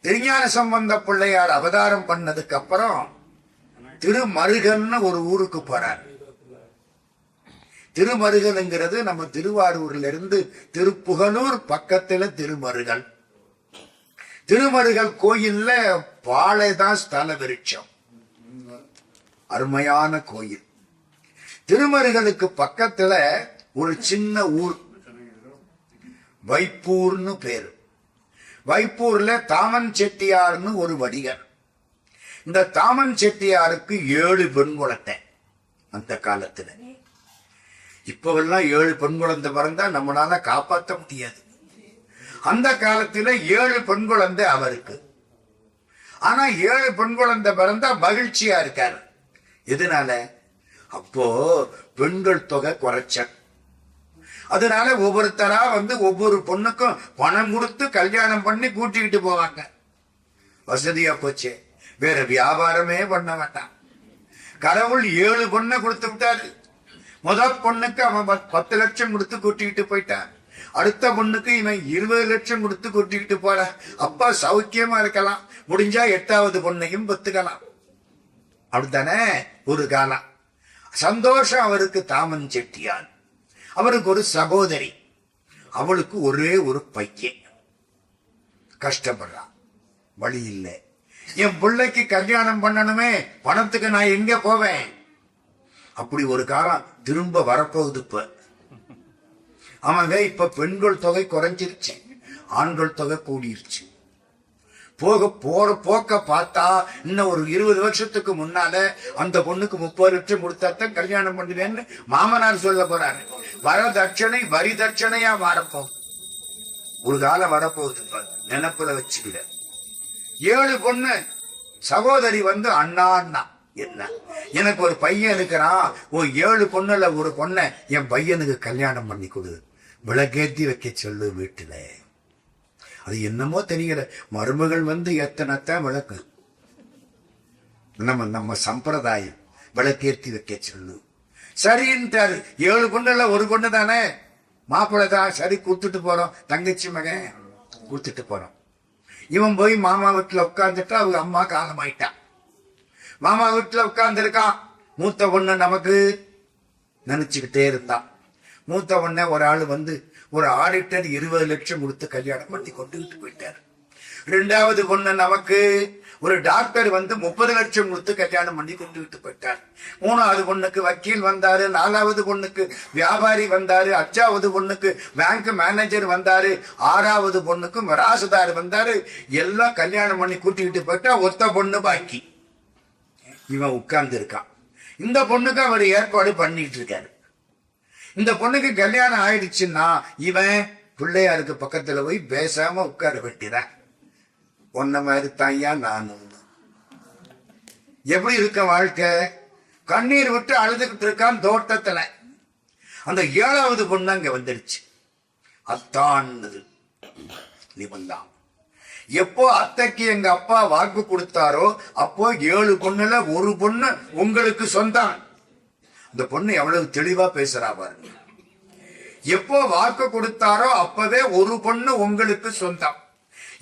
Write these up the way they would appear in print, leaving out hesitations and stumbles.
திருஞான சம்பந்த பிள்ளையார் அவதாரம் பண்ணதுக்கு அப்புறம் திருமருகன்னு ஒரு ஊருக்கு போறார். திருமருகனுங்கிறது நம்ம திருவாரூர்ல இருந்து திருப்புகலூர் பக்கத்துல திருமருகல். திருமருகல் கோயில்ல வாழைதான் ஸ்தல விருட்சம். அருமையான கோயில். திருமருகலுக்கு பக்கத்துல ஒரு சின்ன ஊர் வைப்பூர்னு பேரு. வைப்பூர்ல தாமன் செட்டியார்னு ஒரு வடிகர். இந்த தாமன் செட்டியாருக்கு 7 பெண் குழந்தை. அந்த காலத்துல இப்பவெல்லாம் 7 பெண் குழந்தை பிறந்தா நம்மளால காப்பாற்ற முடியாது. அந்த காலத்துல 7 பெண் குழந்தை அவருக்கு. ஆனா 7 பெண் குழந்தை பிறந்தா மகிழ்ச்சியா இருக்காரு. எதனால? அப்போ பெண்கள் தொகை குறைச்ச. அதனால ஒவ்வொருத்தரா ஒவ்வொரு பொண்ணுக்கும் பணம் கொடுத்து கல்யாணம் பண்ணி கூட்டிக்கிட்டு போவாங்க. வசதியா போச்சு. வேற வியாபாரமே பண்ண வேண்டாம். கடவுள் 7 பொண்ணை கொடுத்து விட்டாரு. முதல் பொண்ணுக்கு அவன் 10 லட்சம் கொடுத்து கூட்டிக்கிட்டு போயிட்டான். அடுத்த பொண்ணுக்கு இவன் 20 லட்சம் கொடுத்து கூட்டிக்கிட்டு போற. அப்பா சௌக்கியமா இருக்கலாம். முடிஞ்சா 8வது பொண்ணையும் பெத்துக்கலாம். அப்படித்தானே ஒரு காலம். சந்தோஷம் அவருக்கு. தாமன் செட்டியார் அவருக்கு ஒரு சகோதரி. அவளுக்கு ஒரே ஒரு பையன். கஷ்டப்படுறான். வழி இல்லை. என் பிள்ளைக்கு கல்யாணம் பண்ணணுமே, பணத்துக்கு நான் எங்க போவேன்? அப்படி ஒரு காலம் திரும்ப வரப்போகுது. அவங்க இப்ப பெண்கள் தொகை குறைஞ்சிருச்சு, ஆண்கள் தொகை கூடிருச்சு. போற போக்க பார்த்தா இன்னும் ஒரு 20 வருஷத்துக்கு முன்னால அந்த பொண்ணுக்கு 30 லட்சம் கொடுத்தாத்தான் கல்யாணம் பண்ணுவேன்னு மாமனார் சொல்ல போறாரு. வரதட்சணை வரி தட்சணையா மாறப்போகுது. ஒரு காலம் வரப்போகுது. நினைப்புல வச்சுக்கல. 7 பொண்ணு. சகோதரி அண்ணா அண்ணா என்ன, எனக்கு ஒரு பையன் இருக்கிறான். 7 பொண்ணுல ஒரு பொண்ணை என் பையனுக்கு கல்யாணம் பண்ணி கொடு, விளக்கேத்தி வைக்க சொல்லு வீட்டுல. அது என்னமோ தெரியல. மருமகள் எத்தனைத்தான் விளக்கு. நம்ம சம்பிரதாயம் விளக்கேற்றி வைக்க சொல்லு. சரின்ட்டாரு. 7 பொண்ணுல ஒரு பொண்ணு தானே, மாப்பிள்ளை தான். சரி கொடுத்துட்டு போறோம். தங்கச்சி மகன் கொடுத்துட்டு போறோம். இவன் போய் மாமா வீட்டுல உட்கார்ந்துட்டு அவங்க அம்மா காலமாயிட்டான். மாமா வீட்டுல உட்கார்ந்து இருக்கான். மூத்த பொண்ணு நமக்கு நினைச்சுக்கிட்டே இருந்தான். மூத்த பொண்ண ஒரு ஆளு ஒரு ஆடிட்டர் 20 லட்சம் கொடுத்து கல்யாணம் பண்ணி கொண்டுகிட்டு போயிட்டார். 2வது பொண்ணு நமக்கு ஒரு டாக்டர் 30 லட்சம் கொடுத்து கல்யாணம் பண்ணி கொண்டுகிட்டு போயிட்டார். 3வது பொண்ணுக்கு வக்கீல் வந்தாரு. 4வது பொண்ணுக்கு வியாபாரி வந்தாரு. 5வது பொண்ணுக்கு பேங்க் மேனேஜர் வந்தாரு. 6வது பொண்ணுக்கு மிராசுதார் வந்தாரு. எல்லாம் கல்யாணம் பண்ணி கூட்டிக்கிட்டு போயிட்டா ஒத்த பொண்ணு பாக்கி. இவன் உட்கார்ந்து இருக்கான். இந்த பொண்ணுக்கு அவர் ஏற்பாடு பண்ணிட்டு இருக்காரு. இந்த பொண்ணுக்கு கல்யாணம் ஆயிடுச்சுன்னா இவன் பிள்ளையாருக்கு பக்கத்துல போய் பேசாம உட்கார வேண்டியதான். ஒன்ன மாதிரி தாயா நானும். எப்படி இருக்க வாழ்க்கை? கண்ணீர் விட்டு அழுதுகிட்டு இருக்கான் தோட்டத்துல. அந்த 7வது பொண்ணு அங்க வந்துடுச்சு. அத்தான் நிபந்தான். எப்போ அத்தைக்கு எங்க அப்பா வாக்கு கொடுத்தாரோ அப்போ 7 பொண்ணுல ஒரு பொண்ணு உங்களுக்கு சொந்தம். இந்த பொண்ணு எவ்வளவு தெளிவா பேசுறா பாருங்க. எப்போ வாக்கு கொடுத்தாரோ அப்பவே ஒரு பொண்ணு உங்களுக்கு சொந்தம்.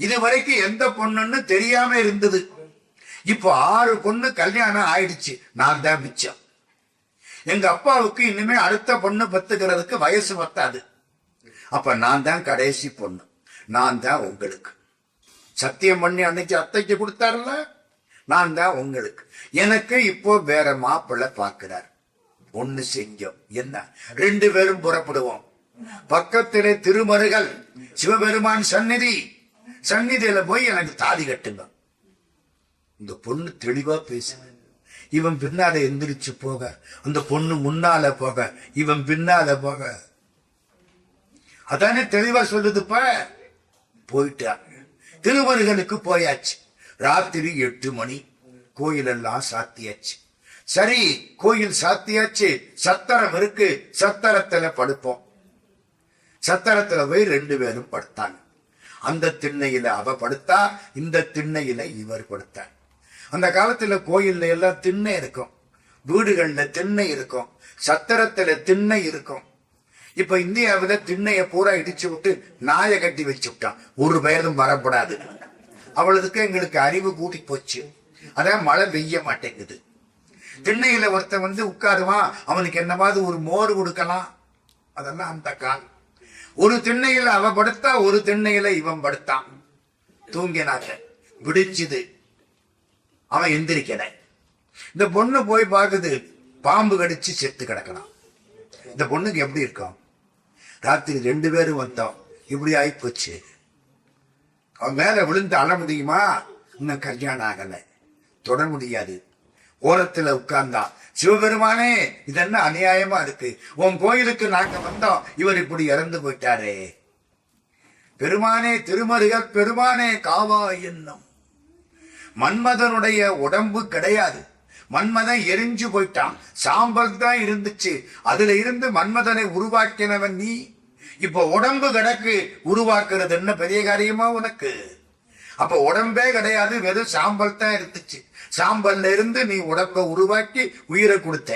இதுவரைக்கும் எந்த பொண்ணுன்னு தெரியாம இருந்தது. இப்போ 6 பொண்ணு கல்யாணம் ஆயிடுச்சு. நான் தான் மிச்சம். எங்க அப்பாவுக்கு இனிமே அடுத்த பொண்ணு பத்துக்கிறதுக்கு வயசு பத்தாது. அப்ப நான் தான் கடைசி பொண்ணு. நான் தான் உங்களுக்கு சத்தியம் பண்ணி அன்னைக்கு அத்தைக்கு கொடுத்தாருல, நான் தான் உங்களுக்கு. எனக்கு இப்போ வேற மாப்பிள்ளை பாக்குறார். ஒண்ணு செஞ்சோம். என்ன? 2 பேரும் புறப்படுவோம். பக்கத்திலே திருமருகல் சிவபெருமான் சந்நிதியில போய் எனக்கு தாலி கட்டுங்க. இந்த பொண்ணு தெளிவா பேசு. இவன் பின்னால எந்திரிச்சு போக, அந்த பொண்ணு முன்னால போக, இவன் பின்னால போக. அதானே தெளிவா சொல்லுதுப்ப. போயிட்டாங்க. திருமருகனுக்கு போயாச்சு. ராத்திரி 8 மணி. கோயிலெல்லாம் சாத்தியாச்சு. சரி, கோயில் சாத்தியாச்சு. சத்திரம் இருக்கு. சத்திரத்துல படுப்போம். சத்திரத்துல போய் 2 பேரும் படுத்தாங்க. அந்த திண்ணையில அவ படுத்தா, இந்த திண்ணையில இவர் படுத்தார். அந்த காலத்துல கோயில்ல எல்லாம் திண்ணை இருக்கும், வீடுகள்ல திண்ணை இருக்கும், சத்திரத்துல திண்ணை இருக்கும். இப்ப இந்தியாவில திண்ணைய பூரா இடிச்சு விட்டு நாயை கட்டி வச்சு விட்டான். ஒரு பேரும் வரப்படாது. அவளுக்கு எங்களுக்கு அறிவு கூட்டி போச்சு. அதான் மழை பெய்ய மாட்டேங்குது. திண்ணையில ஒருத்தன் வந்து உட்காருவான், அவனுக்கு என்னவாது ஒரு மோர் கொடுக்கலாம். அதெல்லாம் அந்த கால். ஒரு திண்ணையில அவ படுத்தா, ஒரு திண்ணையில இவன் படுத்தான். தூங்கினாங்க, விடிச்சுது, அவன் எந்திரிக்கல. இந்த பொண்ணு போய் பார்க்குது, பாம்பு கடிச்சு செத்து கிடக்கலாம். இந்த பொண்ணுக்கு எப்படி இருக்கும்? ராத்திரி 2 பேரும் வந்தோம், இப்படி ஆயிப்போச்சு. அவன் மேல விழுந்து அழ முடியுமா? இன்னும் கல்யாணம் ஆகல, தொட முடியாது. ஓரத்துல உட்கார்ந்தா, சிவபெருமானே இது என்ன அநியாயமா இருக்கு, உன் கோயிலுக்கு நாங்க வந்தோம், இவர் இப்படி இறந்து போயிட்டாரே. பெருமானே திருமருகல் பெருமானே காவா என்னும். மன்மதனுடைய உடம்பு கிடையாது, மன்மதன் எரிஞ்சு போயிட்டான், சாம்பல் தான் இருந்துச்சு. அதுல இருந்து மன்மதனை உருவாக்கினவன் நீ. இப்ப உடம்பு கிடக்கு, உருவாக்குறது என்ன பெரிய காரியமா உனக்கு? அப்ப உடம்பே கிடையாது, வெறும் சாம்பல் தான் இருந்துச்சு. சாம்பல்ல இருந்து நீ உடம்ப உருவாக்கி உயிரை கொடுத்த.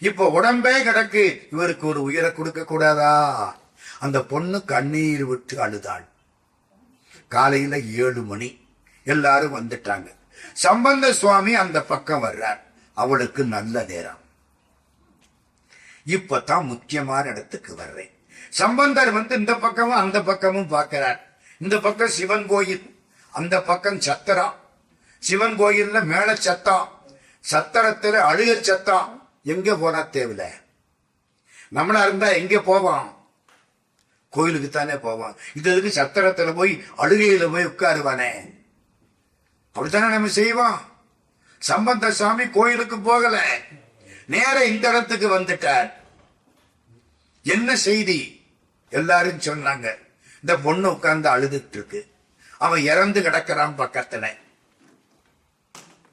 இப்ப உடம்பே கிடக்கு, இவருக்கு ஒரு உயிரை கொடுக்க கூடாதா? அந்த பொண்ணு கண்ணீர் விட்டு அழுதாள். காலையில 7 மணி, எல்லாரும் வந்துட்டாங்க. சம்பந்த சுவாமி அந்த பக்கம் வர்றார், அவளுக்கு நல்ல நேரம். இப்பதான் முக்கியமான இடத்துக்கு வர்றேன். சம்பந்தர் வந்து இந்த பக்கமும் அந்த பக்கமும் பார்க்கிறார். இந்த பக்கம் சிவன் கோயில், அந்த பக்கம் சத்திரம். சிவன் கோயில்ல மேல சத்தம், சத்திரத்துல அழுக சத்தம். எங்க போனா தேவையில்ல, நம்மளா இருந்தா எங்க போவோம்? கோயிலுக்கு தானே போவோம். இதுக்கு சத்திரத்துல போய் அழுகையில போய் உட்காருவானே, அப்படித்தானே நம்ம செய்வோம். சம்பந்த சுவாமி கோயிலுக்கு போகல, நேர இந்த இடத்துக்கு வந்துட்டார். என்ன செய்தி? எல்லாரும் சொன்னாங்க, இந்த பொண்ணு உட்கார்ந்து அழுதுட்டு இருக்கு, அவன் இறந்து கிடக்கிறான் பக்கத்துல.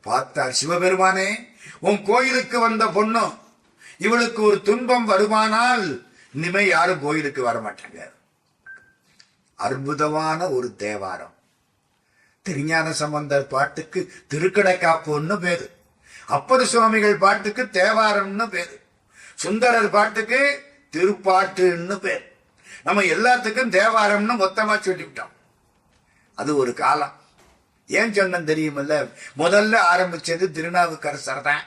பார்த்தார், சிவபெருமானே உன் கோயிலுக்கு வந்த பொண்ணு, இவளுக்கு ஒரு துன்பம் வருமானால் இனிமே யாரும் கோயிலுக்கு வரமாட்டாங்க. அற்புதமான ஒரு தேவாரம். திருஞான சம்பந்தர் பாட்டுக்கு திருக்கடைக்காப்புன்னு பேரு, அப்பர் சுவாமிகள் பாட்டுக்கு தேவாரம்னு பேரு, சுந்தரர் பாட்டுக்கு திருப்பாட்டுன்னு பேர். நம்ம எல்லாத்துக்கும் தேவாரம்னு மொத்தமா சொல்லிவிட்டோம். அது ஒரு காலம். ஏன் சொன்னேன் தெரியுமில்ல? முதல்ல ஆரம்பிச்சது திருநாவுக்கரசர் தான்,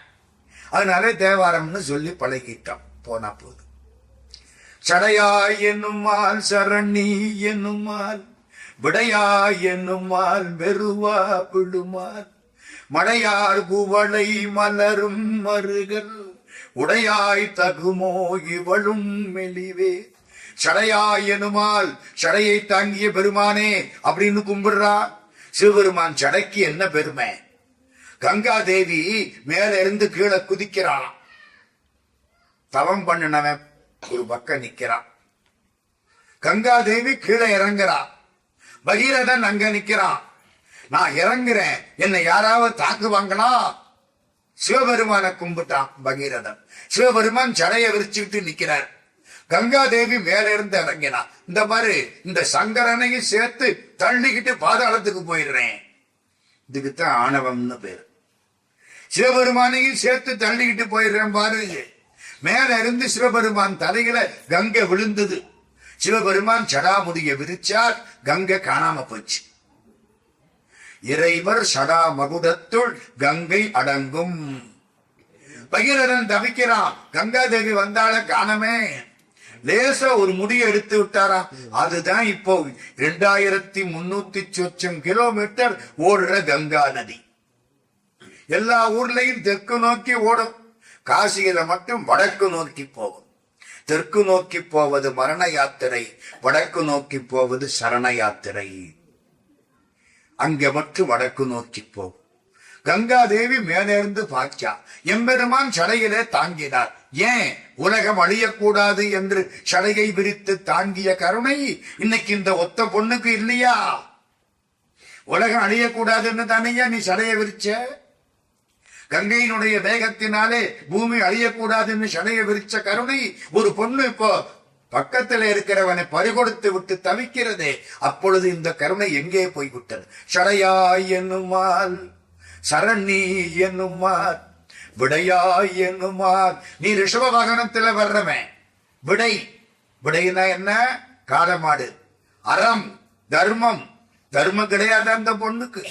அதனால தேவாரம்னு சொல்லி பழகிட்டோம். போனா போது. சடையாய் என்னுமால் சரணி என்னுமால், விடையாய் என்னுமால் வெறுவா விடுமால், மடையார் குவளை மலரும் மருகல் உடையாய் தகுமோ இவளும் மெலிவே. சடையாய் எனுமால், சடையை தாங்கிய பெருமானே அப்படின்னு கும்பிடுறா. சிவபெருமான் சடைக்கு என்ன பெருமை? கங்கா தேவி மேல இருந்து கீழே குதிக்கிறான். தவம் பண்ணினவன் ஒரு பக்கம் நிக்கிறான், கங்கா தேவி கீழே இறங்குறா. பகீரதன் அங்க நிக்கிறான், நான் இறங்குறேன், என்னை யாராவது தாக்குவாங்களா? சிவபெருமான கும்பிட்டான் பகீரதன். சிவபெருமான் சடைய விரிச்சுக்கிட்டு நிக்கிறார். கங்கா தேவி மேல இருந்து இறங்கினா. இந்த மாதிரி இந்த சங்கரனையும் சேர்த்து தள்ளிக்கிட்டு பாதாளத்துக்கு போயிடுறேன். இதுக்குத்தான் ஆணவம்னு பேரு. சிவபெருமானையும் சேர்த்து தள்ளிக்கிட்டு போயிடுறேன் பாரு. மேல இருந்து சிவபெருமான் தலையில கங்கை விழுந்தது. சிவபெருமான் சடாமுடிய விரிச்சார், கங்கை காணாம போச்சு. இறைவர் சடா மகுடத்துள் கங்கை அடங்கும். பகீரதன் தவிக்கிறான், கங்கா தேவி வந்தால காணமே. லேசா ஒரு முடியை எடுத்து விட்டாரா, அதுதான் இப்போ 2300 சொச்சம் கிலோமீட்டர் ஓடுற கங்கா நதி. எல்லா ஊர்லயும் தெற்கு நோக்கி ஓடும், காசியில மட்டும் வடக்கு நோக்கி போகும். தெற்கு நோக்கி போவது மரண யாத்திரை, வடக்கு நோக்கி போவது சரண யாத்திரை. அங்க மட்டும் வடக்கு நோக்கி போகும். கங்கா தேவி மேலிருந்து பாய்ச்சா, எம்பெருமான் சடையிலே தாங்கினார். ஏன்? உலகம் அழியக்கூடாது என்று சடையை விரித்து தாங்கிய கருணை இன்னைக்கு இந்த ஒத்த பொண்ணுக்கு இல்லையா? உலகம் அழியக்கூடாதுன்னு தானையா நீ சடையை விரிச்ச? கங்கையினுடைய வேகத்தினாலே பூமி அழியக்கூடாதுன்னு சடையை விரிச்ச கருணை ஒரு பொண்ணு இப்போ பக்கத்தில் இருக்கிறவனை பறிகொடுத்து விட்டு தவிக்கிறதே, அப்பொழுது இந்த கருணை எங்கே போய்விட்டது? சடையாய் என்னுமால், சரணி என்னுமால், விடையாய் என்னுமால். நீ ரிஷப வாகனத்துல வர்றவன். விடை, விடைனா என்ன? காலமாடு. அறம், தர்மம், தர்மம் கிடையாது அந்த பொண்ணுக்கு.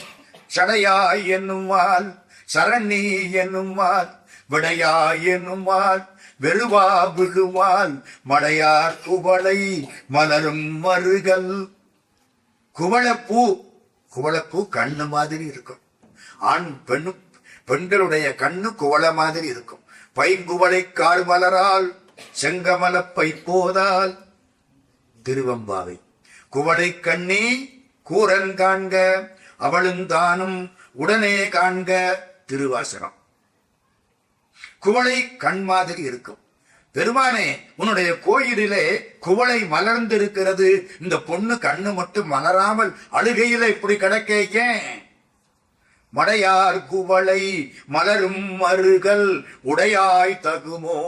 சடையாய் என்னுமால், சரணி என்னுமால், விடையாய் என்னுமால், வெறுவா விழுவால், மடையார் குவளை மலரும் மருகல். குவளப்பூ, குவளப்பூ கண்ணு மாதிரி இருக்கும். ஆண் பெண்களுடைய கண்ணு குவளை மாதிரி இருக்கும். பைங்குவளை கால் மலரால், செங்கமலப்பை போதால். திருவம்பாவை. குவளை கண்ணி கூரன் காண்க, அவளுந்தானும் உடனே காண்க. திருவாசகம். குவளை கண் மாதிரி இருக்கும். பெருமானே, உன்னுடைய கோயிலிலே குவளை மலர்ந்திருக்கிறது, இந்த பொண்ணு கண்ணு மட்டும் மலராமல் அழுகையில இப்படி கிடக்க ஏன்? மடையார் குவளை மலரும் மருகல் உடையாய் தகுமோ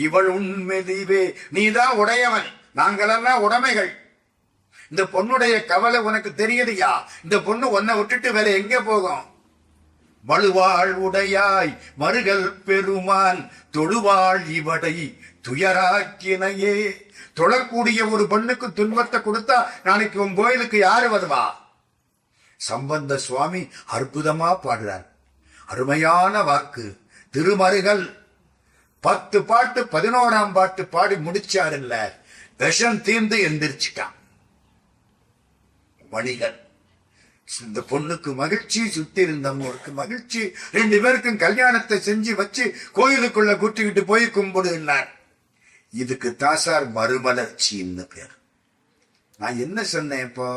இவள் உண்மெதிவே. நீதான் உடையவன், நாங்களெல்லாம் உடைமைகள். இந்த பொண்ணுடைய கவலை உனக்கு தெரியலையா? இந்த பொண்ணு உன்னை விட்டுட்டு வேற எங்க போகும்? வலுவாள் உடையாய் மருகல் பெருமான் தொழுவாள் இவடை துயராக்கினையே. தொழக்கூடிய ஒரு பெண்ணுக்கு துன்பத்தை கொடுத்தா நாளைக்கு உன் கோயிலுக்கு யாரு வருவா? சம்பந்த சுவாமி அற்புதமா பாடுறார். அருமையான வாக்கு. திருமருகல் 10 பாட்டு 11ஆம் பாட்டு பாடி முடிச்சார். இல்ல, விஷம் தீர்ந்து எந்திரிச்சிட்டான் வணிகன். இந்த பொண்ணுக்கு மகிழ்ச்சி, சுத்தி இருந்தவங்களுக்கு மகிழ்ச்சி. 2 பேருக்கும் கல்யாணத்தை செஞ்சு வச்சு கோயிலுக்குள்ள கூட்டிக்கிட்டு போய் கும்பிடுனார். இதுக்கு தாசார் மறுமலர்ச்சின்னு பேர். நான் என்ன சொன்னேன்? இப்போ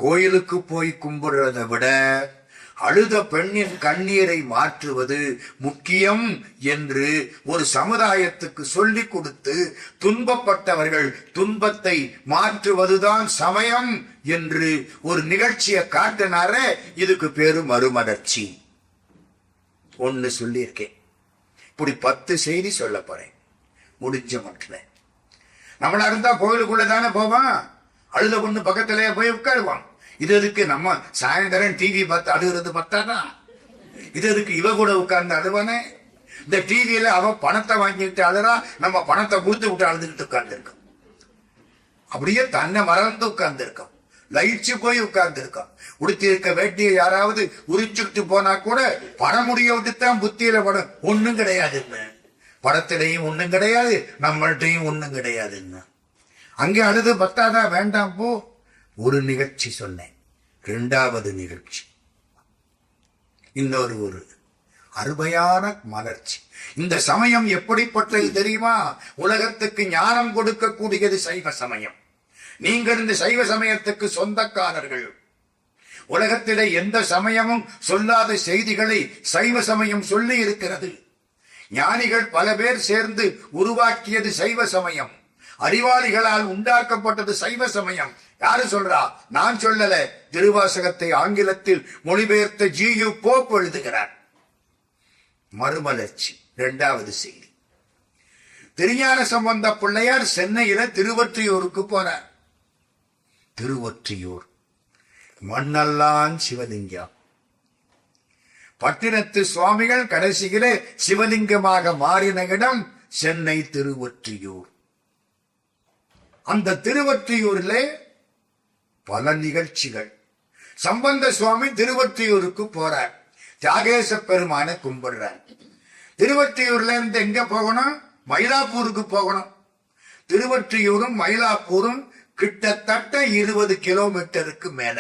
கோயிலுக்கு போய் கும்பிடுறதை விட அழுத பெண்ணின் கண்ணீரை மாற்றுவது முக்கியம் என்று ஒரு சமுதாயத்துக்கு சொல்லிக் கொடுத்து, துன்பப்பட்டவர்கள் துன்பத்தை மாற்றுவதுதான் சமயம் என்று ஒரு நிகழ்ச்சியை காட்டினாரே, இதுக்கு பேரு மறுமலர்ச்சி. ஒன்னு சொல்லியிருக்கேன். இப்படி 10 செய்தி சொல்ல போறேன். முடிஞ்ச மட்டும் நம்மளா இருந்தா கோயிலுக்குள்ள தானே போவான். அழுத பொண்ணு பக்கத்திலேயே போய் உட்காருவான். இது எதுக்கு நம்ம சாயந்தரம் டிவி பார்த்து அழுகிறது பார்த்தானா? இது எதுக்கு இவ கூட உட்கார்ந்து அழுவானே? இந்த டிவியில அவ பணத்தை வாங்கிட்டு அழுறா, நம்ம பணத்தை கொடுத்து விட்டு அழுதுகிட்டு உட்கார்ந்து இருக்கோம். அப்படியே தன்னை மறந்து உட்கார்ந்து இருக்கோம். லயிச்சு போய் உட்கார்ந்து இருக்கோம். உடுத்தி இருக்க வேட்டியை யாராவது உரிச்சுட்டு போனா கூட படம் முடிய விட்டுத்தான் புத்தியில படம். ஒண்ணும் கிடையாதுன்னு, படத்திலையும் ஒண்ணும் கிடையாது, நம்மள்டையும் ஒண்ணும் கிடையாதுன்னு. அங்கே அழுது பத்தாதான், வேண்டாம் போ. ஒரு நிகழ்ச்சி சொன்னேன். 2வது நிகழ்ச்சி இன்னொரு ஒரு அருமையான மலர்ச்சி. இந்த சமயம் எப்படிப்பட்டது தெரியுமா? உலகத்துக்கு ஞானம் கொடுக்கக்கூடியது சைவ சமயம். நீங்கள் இந்த சைவ சமயத்துக்கு சொந்தக்காரர்கள். உலகத்திலே எந்த சமயமும் சொல்லாத செய்திகளை சைவ சமயம் சொல்லி இருக்கிறது. ஞானிகள் பல பேர் சேர்ந்து உருவாக்கியது சைவ சமயம். அறிவாளிகளால் உண்டாக்கப்பட்டது சைவ சமயம். யாரு சொல்றா? நான் சொல்லல. திருவாசகத்தை ஆங்கிலத்தில் மொழிபெயர்த்த ஜி.யு. போப் எழுதுகிறார். மறுமலர்ச்சி 2வது செய்தி. திருஞான சம்பந்த பிள்ளையார் சென்னையில திருவொற்றியூருக்கு போனார். திருவொற்றியூர் மண்ணெல்லாம் சிவலிங்கம். பட்டினத்து சுவாமிகள் கடைசியிலே சிவலிங்கமாக மாறின இடம் சென்னை திருவொற்றியூர். அந்த திருவொற்றியூரிலே பல நிகழ்ச்சிகள். சம்பந்த சுவாமி திருவொற்றியூருக்கு போறார். தியாகேச பெருமான கும்பிடுறார். திருவொற்றியூர்ல இருந்து எங்க போகணும்? மயிலாப்பூருக்கு போகணும். திருவொற்றியூரும் மயிலாப்பூரும் கிட்டத்தட்ட 20 கிலோமீட்டருக்கு மேல.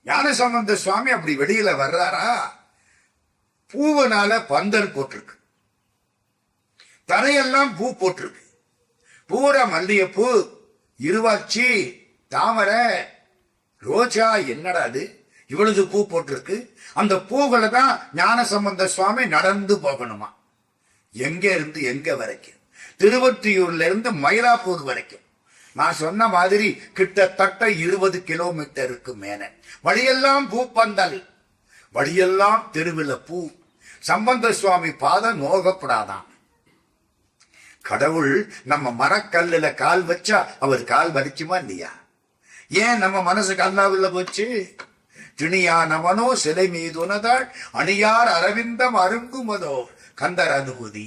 ஞானசம்பந்த சுவாமி அப்படி வெளியில வர்றாரா, பூவனால பந்தல் போட்டிருக்கு. தரையெல்லாம் பூ போட்டிருக்கு. பூரா மல்லிகைப்பூ, இருவாச்சி, தாமரை, ரோஜா. என்னடா அது இவ்வளவு பூ போட்டிருக்கு? அந்த பூக்களை தான் ஞானசம்பந்த சுவாமி நடந்து போகணுமா. எங்க இருந்து எங்க வரைக்கும்? திருவொற்றியூர்ல இருந்து மயிலாப்பூர் வரைக்கும். நான் சொன்ன மாதிரி கிட்டத்தட்ட 20 கிலோமீட்டருக்கு மேல. வழியெல்லாம் பூ பந்தல், வழியெல்லாம் தெருவில் பூ. சம்பந்த சுவாமி பாதம் நோகப்படாதான். கடவுள் நம்ம மரக்கல்லுல கால் வச்சா அவர் கால் வலிக்குமா இல்லையா? ஏன் நம்ம மனசு கல்லாவில்ல போச்சு? திணியானவனோ சிலை மீதுனதாள் அணியார் அரவிந்தம் அருங்குமதோ கந்தர் அனுபூதி.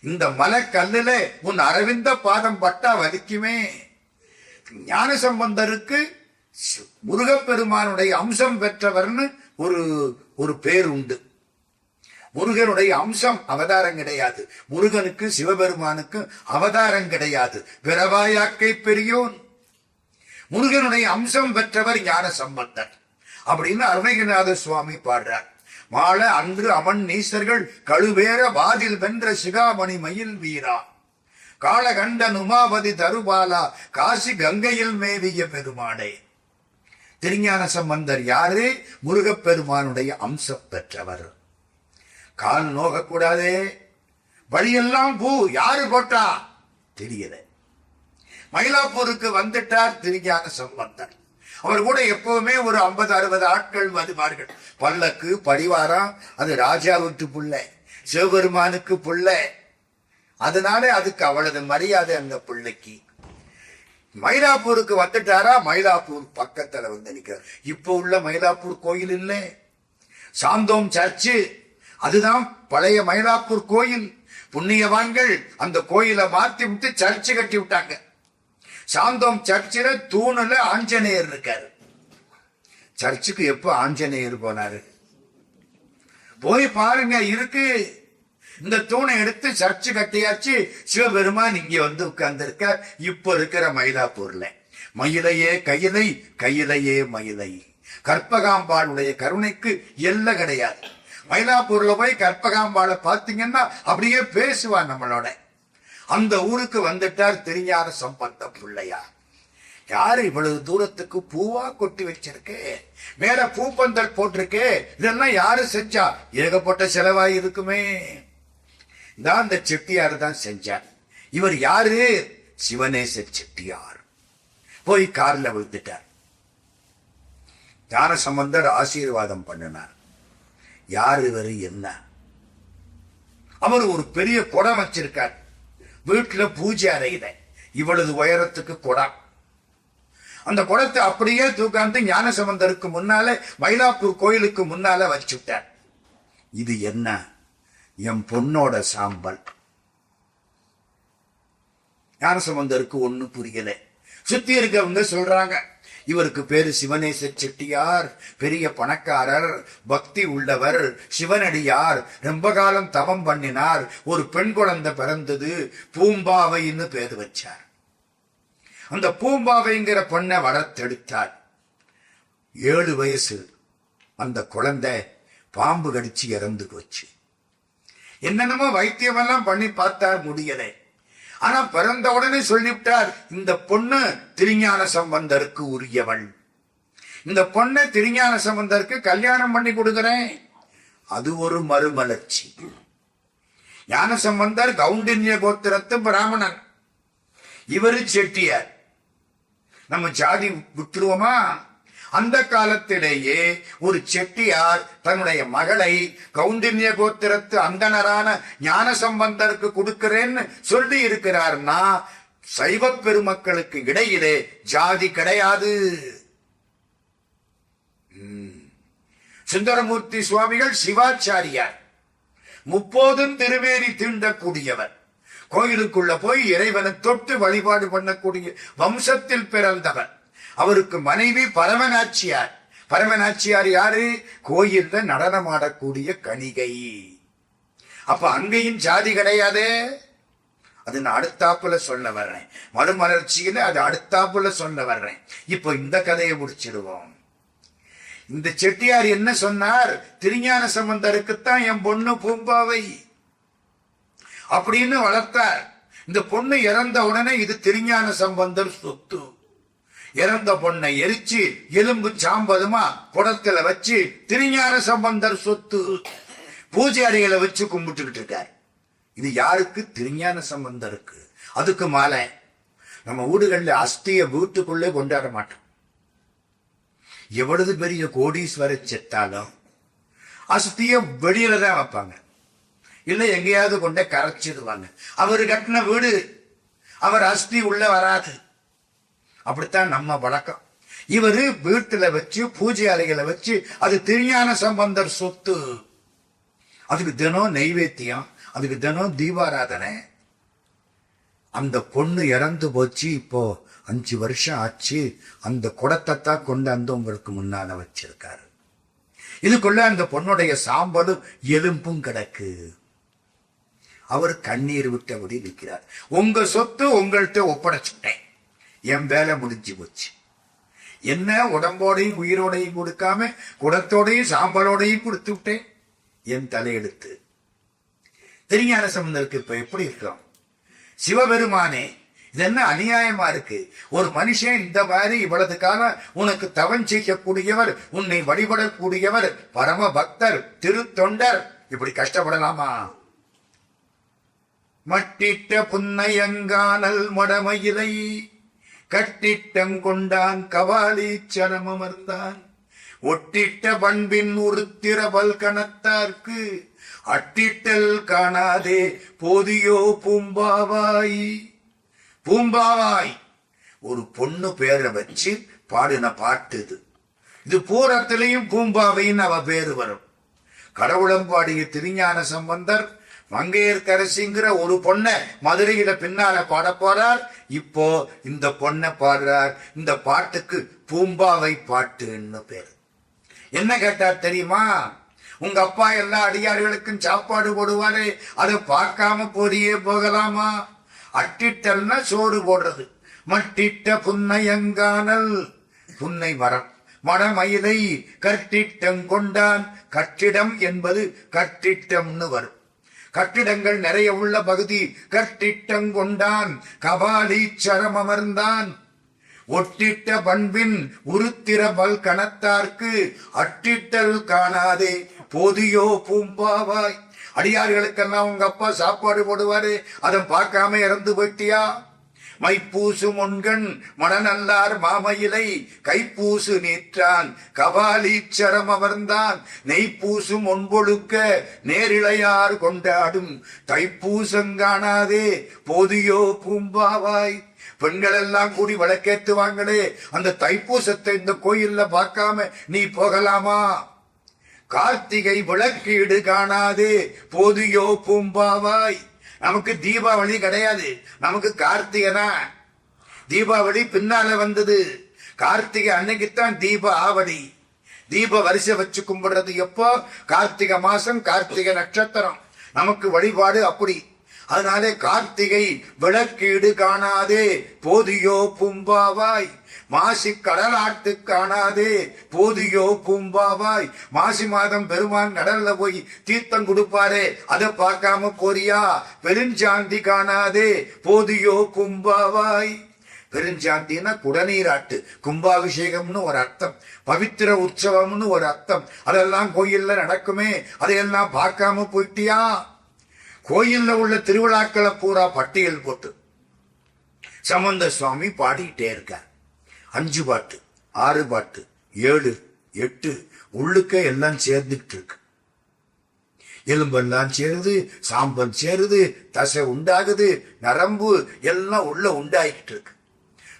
இந்த மலைக்கல்லுல உன் அரவிந்த பாதம் பட்டா வலிக்குமே. ஞானசம்பந்தருக்கு முருகப்பெருமானுடைய அம்சம் பெற்றவர்னு ஒரு ஒரு பேர் உண்டு. முருகனுடைய அம்சம் அவதாரம் கிடையாது. முருகனுக்கு சிவபெருமானுக்கு அவதாரம் கிடையாது. பிறவாயாக்கை பெரியோன். முருகனுடைய அம்சம் பெற்றவர் ஞானசம்பந்தர் அப்படின்னு அருணகிரிநாத சுவாமி பாடுறார். மாள அன்று அமன் நீசர்கள் கழுவேற வாதில் வென்ற சிகாமணி மயில் வீரா காலகண்டன் உமாபதி தருபாலா காசி கங்கையில் மேவிய பெருமானே. திருஞான சம்பந்தர் யாரு? முருகப்பெருமானுடைய அம்சம் பெற்றவர். கால் நோகக்கூடாதே, வழியெல்லாம் பூ யாரு போட்டா தெரியல. மயிலாப்பூருக்கு வந்துட்டார் திருஞான சம்பந்தர். அவர் கூட எப்பவுமே ஒரு 50-60 ஆட்கள் வருவார்கள். பல்லக்கு பரிவாரம், அது ராஜாவுக்கு புள்ள, சிவபெருமானுக்கு புள்ள. அதனால அதுக்கு அவ்வளவு மரியாதை அந்த பிள்ளைக்கு. மயிலாப்பூருக்கு வந்துட்டாரா, மயிலாப்பூர் பக்கத்துல வந்து நிற்கிறார். இப்ப உள்ள மயிலாப்பூர் கோயில் இல்லை, சாந்தோம் சர்ச்சு, அதுதான் பழைய மயிலாப்பூர் கோயில். புண்ணியவான்கள் அந்த கோயிலை மாத்தி விட்டு சர்ச்சு கட்டி விட்டாங்க. சாந்தோம் சர்ச்சில் தூணுல ஆஞ்சநேயர் இருக்காரு. சர்ச்சுக்கு எப்ப ஆஞ்சநேயர் போனாரு? போய் பாருங்க, இருக்கு. இந்த தூணை எடுத்து சர்ச்சு கட்டியாச்சு. சிவபெருமான் இங்க வந்து உட்கார்ந்து இருக்கார். இப்ப இருக்கிற மயிலாப்பூர்ல மயிலையே கையிலை, கையிலையே மயிலை. கற்பகாம்பாளுடைய கருணைக்கு எல்லை கிடையாது. மயிலாப்பூர்ல போய் கற்பகாம்பாளை பார்த்தீங்கன்னா அப்படியே பேசுவா நம்மளோட. அந்த ஊருக்கு வந்துட்டார் திருஞான சம்பந்த பிள்ளையார். யாரு இவ்வளவு தூரத்துக்கு பூவா கொட்டி வச்சிருக்கு, மேல பூப்பந்தல் போட்டிருக்கு, இதெல்லாம் யாரு செஞ்சா? ஏகப்பட்ட செலவாய் இருக்குமே. தான் இந்த செட்டியார் தான் செஞ்சார். இவர் யாரு? சிவநேச செட்டியார். போய் கார்ல விழுந்துட்டார். ஞான சம்பந்தர் ஆசீர்வாதம் பண்ணினார். யார் இவரு என்ன? அவர் ஒரு பெரிய குடம் வச்சிருக்கார் வீட்டுல, பூஜை அறையில. இவ்வளவு உயரத்துக்கு குடம். அந்த குடத்தை அப்படியே தூக்காந்து ஞானசம்பந்தருக்கு முன்னால, மயிலாப்பூர் கோயிலுக்கு முன்னால வச்சுட்டார். இது என்ன? என் பொண்ணோட சாம்பல். ஞானசம்பந்தருக்கு ஒண்ணு புரியல. சுத்தி இருக்கவங்க சொல்றாங்க, இவருக்கு பேரு சிவநேச செட்டியார், பெரிய பணக்காரர், பக்தி உள்ளவர், சிவனடியார், ரொம்ப காலம் தவம் பண்ணினார், ஒரு பெண் குழந்தை பிறந்தது, பூம்பாவைன்னு பேர் வச்சார். அந்த பூம்பாவைங்கிற பொண்ணை வளர்த்தெடுத்தார். 7 வயசு அந்த குழந்தை பாம்பு கடிச்சு இறந்து போச்சு. என்னென்னமோ வைத்தியமெல்லாம் பண்ணி பார்த்தார், முடியல. ஆனா பிறந்த உடனே சொல்லிவிட்டார், இந்த பொண்ணு திருஞான சம்பந்தருக்கு உரியவள், இந்த பொண்ணை திருஞான சம்பந்தருக்கு கல்யாணம் பண்ணி கொடுக்கிறேன். அது ஒரு மறுமலர்ச்சி. ஞான சம்பந்தர் கவுண்டின்ய கோத்திரத்து பிராமணன், இவரு செட்டியார். நம்ம ஜாதி விட்டுருவோமா? அந்த காலத்திலேயே ஒரு செட்டியார் தன்னுடைய மகளை கவுண்டின்ய கோத்திரத்து அந்தனரான ஞான சம்பந்தருக்கு கொடுக்கிறேன்னு சொல்லி இருக்கிறார்னா, சைவ பெருமக்களுக்கு இடையிலே ஜாதி கிடையாது. சுந்தரமூர்த்தி சுவாமிகள் சிவாச்சாரியார், 30 திருவேரி தீண்டக்கூடியவர். கோயிலுக்குள்ள போய் இறைவனை தொட்டு வழிபாடு பண்ணக்கூடிய வம்சத்தில் பிறந்தவர். அவருக்கு மனைவி பரமநாச்சியார். பரமநாச்சியார் யாரு? கோயில்ல நடனமாடக்கூடிய கணிகை. அப்ப அங்கேயும் ஜாதி கிடையாதே. அது நான் அடுத்தாப்புல சொல்ல வர்றேன். மறுமலர்ச்சியில அது அடுத்தாப்புல சொல்ல வர்றேன். இப்போ இந்த கதையை முடிச்சிடுவோம். இந்த செட்டியார் என்ன சொன்னார்? திருஞான சம்பந்தருக்குத்தான் என் பொண்ணு பூம்பாவை அப்படின்னு வளர்த்தார். இந்த பொண்ணு இறந்த உடனே இது திருஞான சம்பந்தர் சொத்து. இறந்த பொண்ணை எரிச்சு எலும்பு சாம்பதுமா குடத்துல வச்சு திருஞான சம்பந்தர் சொத்து. பூஜை அறைகளை வச்சு கும்பிட்டுக்கிட்டு இருக்கார். இது யாருக்கு? திருஞான சம்பந்தருக்கு. அதுக்கு மேல நம்ம வீடுகள்ல அஸ்திய வீட்டுக்குள்ளே கொண்டாட மாட்டோம். எவ்வளவு பெரிய கோடீஸ்வர செத்தாலும் அஸ்திய வெளியில தான் வைப்பாங்க, இல்ல எங்கேயாவது கொண்டே கரைச்சிடுவாங்க. அவரு கட்டின வீடு, அவர் அஸ்தி உள்ள வராது. அப்படித்தான் நம்ம வழக்கம். இவரு வீட்டுல வச்சு பூஜை அறைகளை வச்சு அது திருஞான சம்பந்தர் சொத்து. அதுக்கு தினம் நெய்வேத்தியம், அதுக்கு தினம் தீபாராதனை. அந்த பொண்ணு இறந்து போச்சு. இப்போ 5 வருஷம் ஆச்சு. அந்த குடத்தை தான் கொண்டு வந்து உங்களுக்கு முன்னால வச்சிருக்காரு. இதுக்குள்ள அந்த பொண்ணுடைய சாம்பலும் எலும்பும் கிடக்கு. அவர் கண்ணீர் விட்டபடி நிற்கிறார். உங்க சொத்து உங்கள்கிட்ட ஒப்படைச்சுட்டேன், என் வேலை முடிஞ்சு போச்சு. என்ன உடம்போடையும் உயிரோடையும் கொடுக்காம குடத்தோடையும் சாம்பலோடையும் கொடுத்து விட்டேன், என் தலையெடுத்து. திருஞான சம்பந்தருக்கு இப்ப எப்படி இருக்கிறோம்? சிவபெருமானே, இது என்ன அநியாயமா இருக்கு? ஒரு மனுஷன் இந்த மாதிரி இவ்வளவு காலம் உனக்கு தவம் செய்யக்கூடியவர், உன்னை வழிபடக்கூடியவர், பரம பக்தர், திருத்தொண்டர், இப்படி கஷ்டப்படலாமா? மட்டிட்ட புன்னையங்கானல் மடமயிலை கட்டிட்டம் கொண்டான் கபாலி சரமமர்ந்தான் ஒட்டிட்ட பண்பின் உருத்திர பல்கணத்தார்க்கு அட்டிட்டல் காணாதே போதியோ பூம்பாவாய். பூம்பாவாய் ஒரு பொண்ணு பேரை வச்சு பாடின பாட்டு இது. இது பூரத்திலையும் பூம்பாவைன்னு அவ பேரு வரும். கடவுளம்பாடிய திருஞான சம்பந்தர் மங்கையர்க்கரசிங்கிற ஒரு பொண்ணை மதுரையில பின்னால பாட போறார். இப்போ இந்த பொண்ணை பாடுறார். இந்த பாட்டுக்கு பூம்பாவை பாட்டுன்னு பேரு. என்ன கேட்டார் தெரியுமா? உங்க அப்பா எல்லா அடியார்களுக்கும் சாப்பாடு போடுவாரு, அதை பார்க்காம போறியே போகலாமா? அட்டிட்டல்னா சோறு போடுறது. மட்டிட்ட புன்னையங்கானல், புன்னை மரம், மடமயிலை கட்டிட்டம் கொண்டான். கட்டிடம் என்பது கட்டிட்டம்னு வரும். கட்டிடங்கள் நிறைய உள்ள பகுதி. கட்டிட்டம் கொண்டான் கபாலி சரமமர்ந்தான் ஒட்டிட்ட பண்பின் உருத்திர பல் கணத்தார்க்கு அட்டிட்டல் காணாதே போதியோ பூம்பாவாய். அடியார்களுக்கெல்லாம் உங்க அப்பா சாப்பாடு போடுவாரு, அதை பார்க்காம இறந்து போயிட்டியா? மைப்பூசு முன்கண் மணநல்லார் மாமயிலை கைப்பூசு நீற்றான் கபாலீச்சரம் அமர்ந்தான் நெய்ப்பூசு முன்பொழுக்க நேரிழையார் கொண்டாடும் தைப்பூசங்காணாதே போதியோ பூம்பாவாய். பெண்கள் எல்லாம் கூடி விளக்கேத்துவாங்களே, அந்த தைப்பூசத்தை இந்த கோயில்ல பார்க்காம நீ போகலாமா? கார்த்திகை விளக்கீடு காணாதே போதியோ பூம்பாவாய். நமக்கு தீபாவளி கிடையாது, நமக்கு கார்த்திகை. தீபாவளி பின்னால வந்தது. கார்த்திகை அன்னைக்குத்தான் தீப ஆவடி. தீப வரிசை வச்சு கும்பிடுறது எப்போ? கார்த்திகை மாசம், கார்த்திகை நட்சத்திரம். நமக்கு வழிபாடு அப்படி. அதனாலே கார்த்திகை விளக்கீடு காணாதே போதியோ பூம்பாவாய். மாசி கடலாட்டு காணாதே போதியோ பூம்பாவாய். மாசி மாதம் பெருமான் கடல்ல போய் தீர்த்தம் கொடுப்பாரே, அதை பார்க்காம போறியா? பெருஞ்சாந்தி காணாதே போதியோ பூம்பாவாய். பெருஞ்சாந்தின்னா குடநீராட்டு, கும்பாபிஷேகம்னு ஒரு அர்த்தம், பவித்திர உற்சவம்னு ஒரு அர்த்தம். அதெல்லாம் கோயில்ல நடக்குமே, அதையெல்லாம் பார்க்காம போயிட்டியா? கோயில்ல உள்ள திருவிழாக்களை பூரா பட்டியல் போட்டு சம்பந்த சுவாமி பாடிட்டே இருக்கார். 5 பாட்டு, 6 பாட்டு, 7, 8 உள்ளுக்க எல்லாம் சேர்ந்துட்டு இருக்கு. எலும்பெல்லாம் சேருது, சாம்பல் சேருது, தசை உண்டாகுது, நரம்பு எல்லாம் உள்ள உண்டாகிட்டு இருக்கு.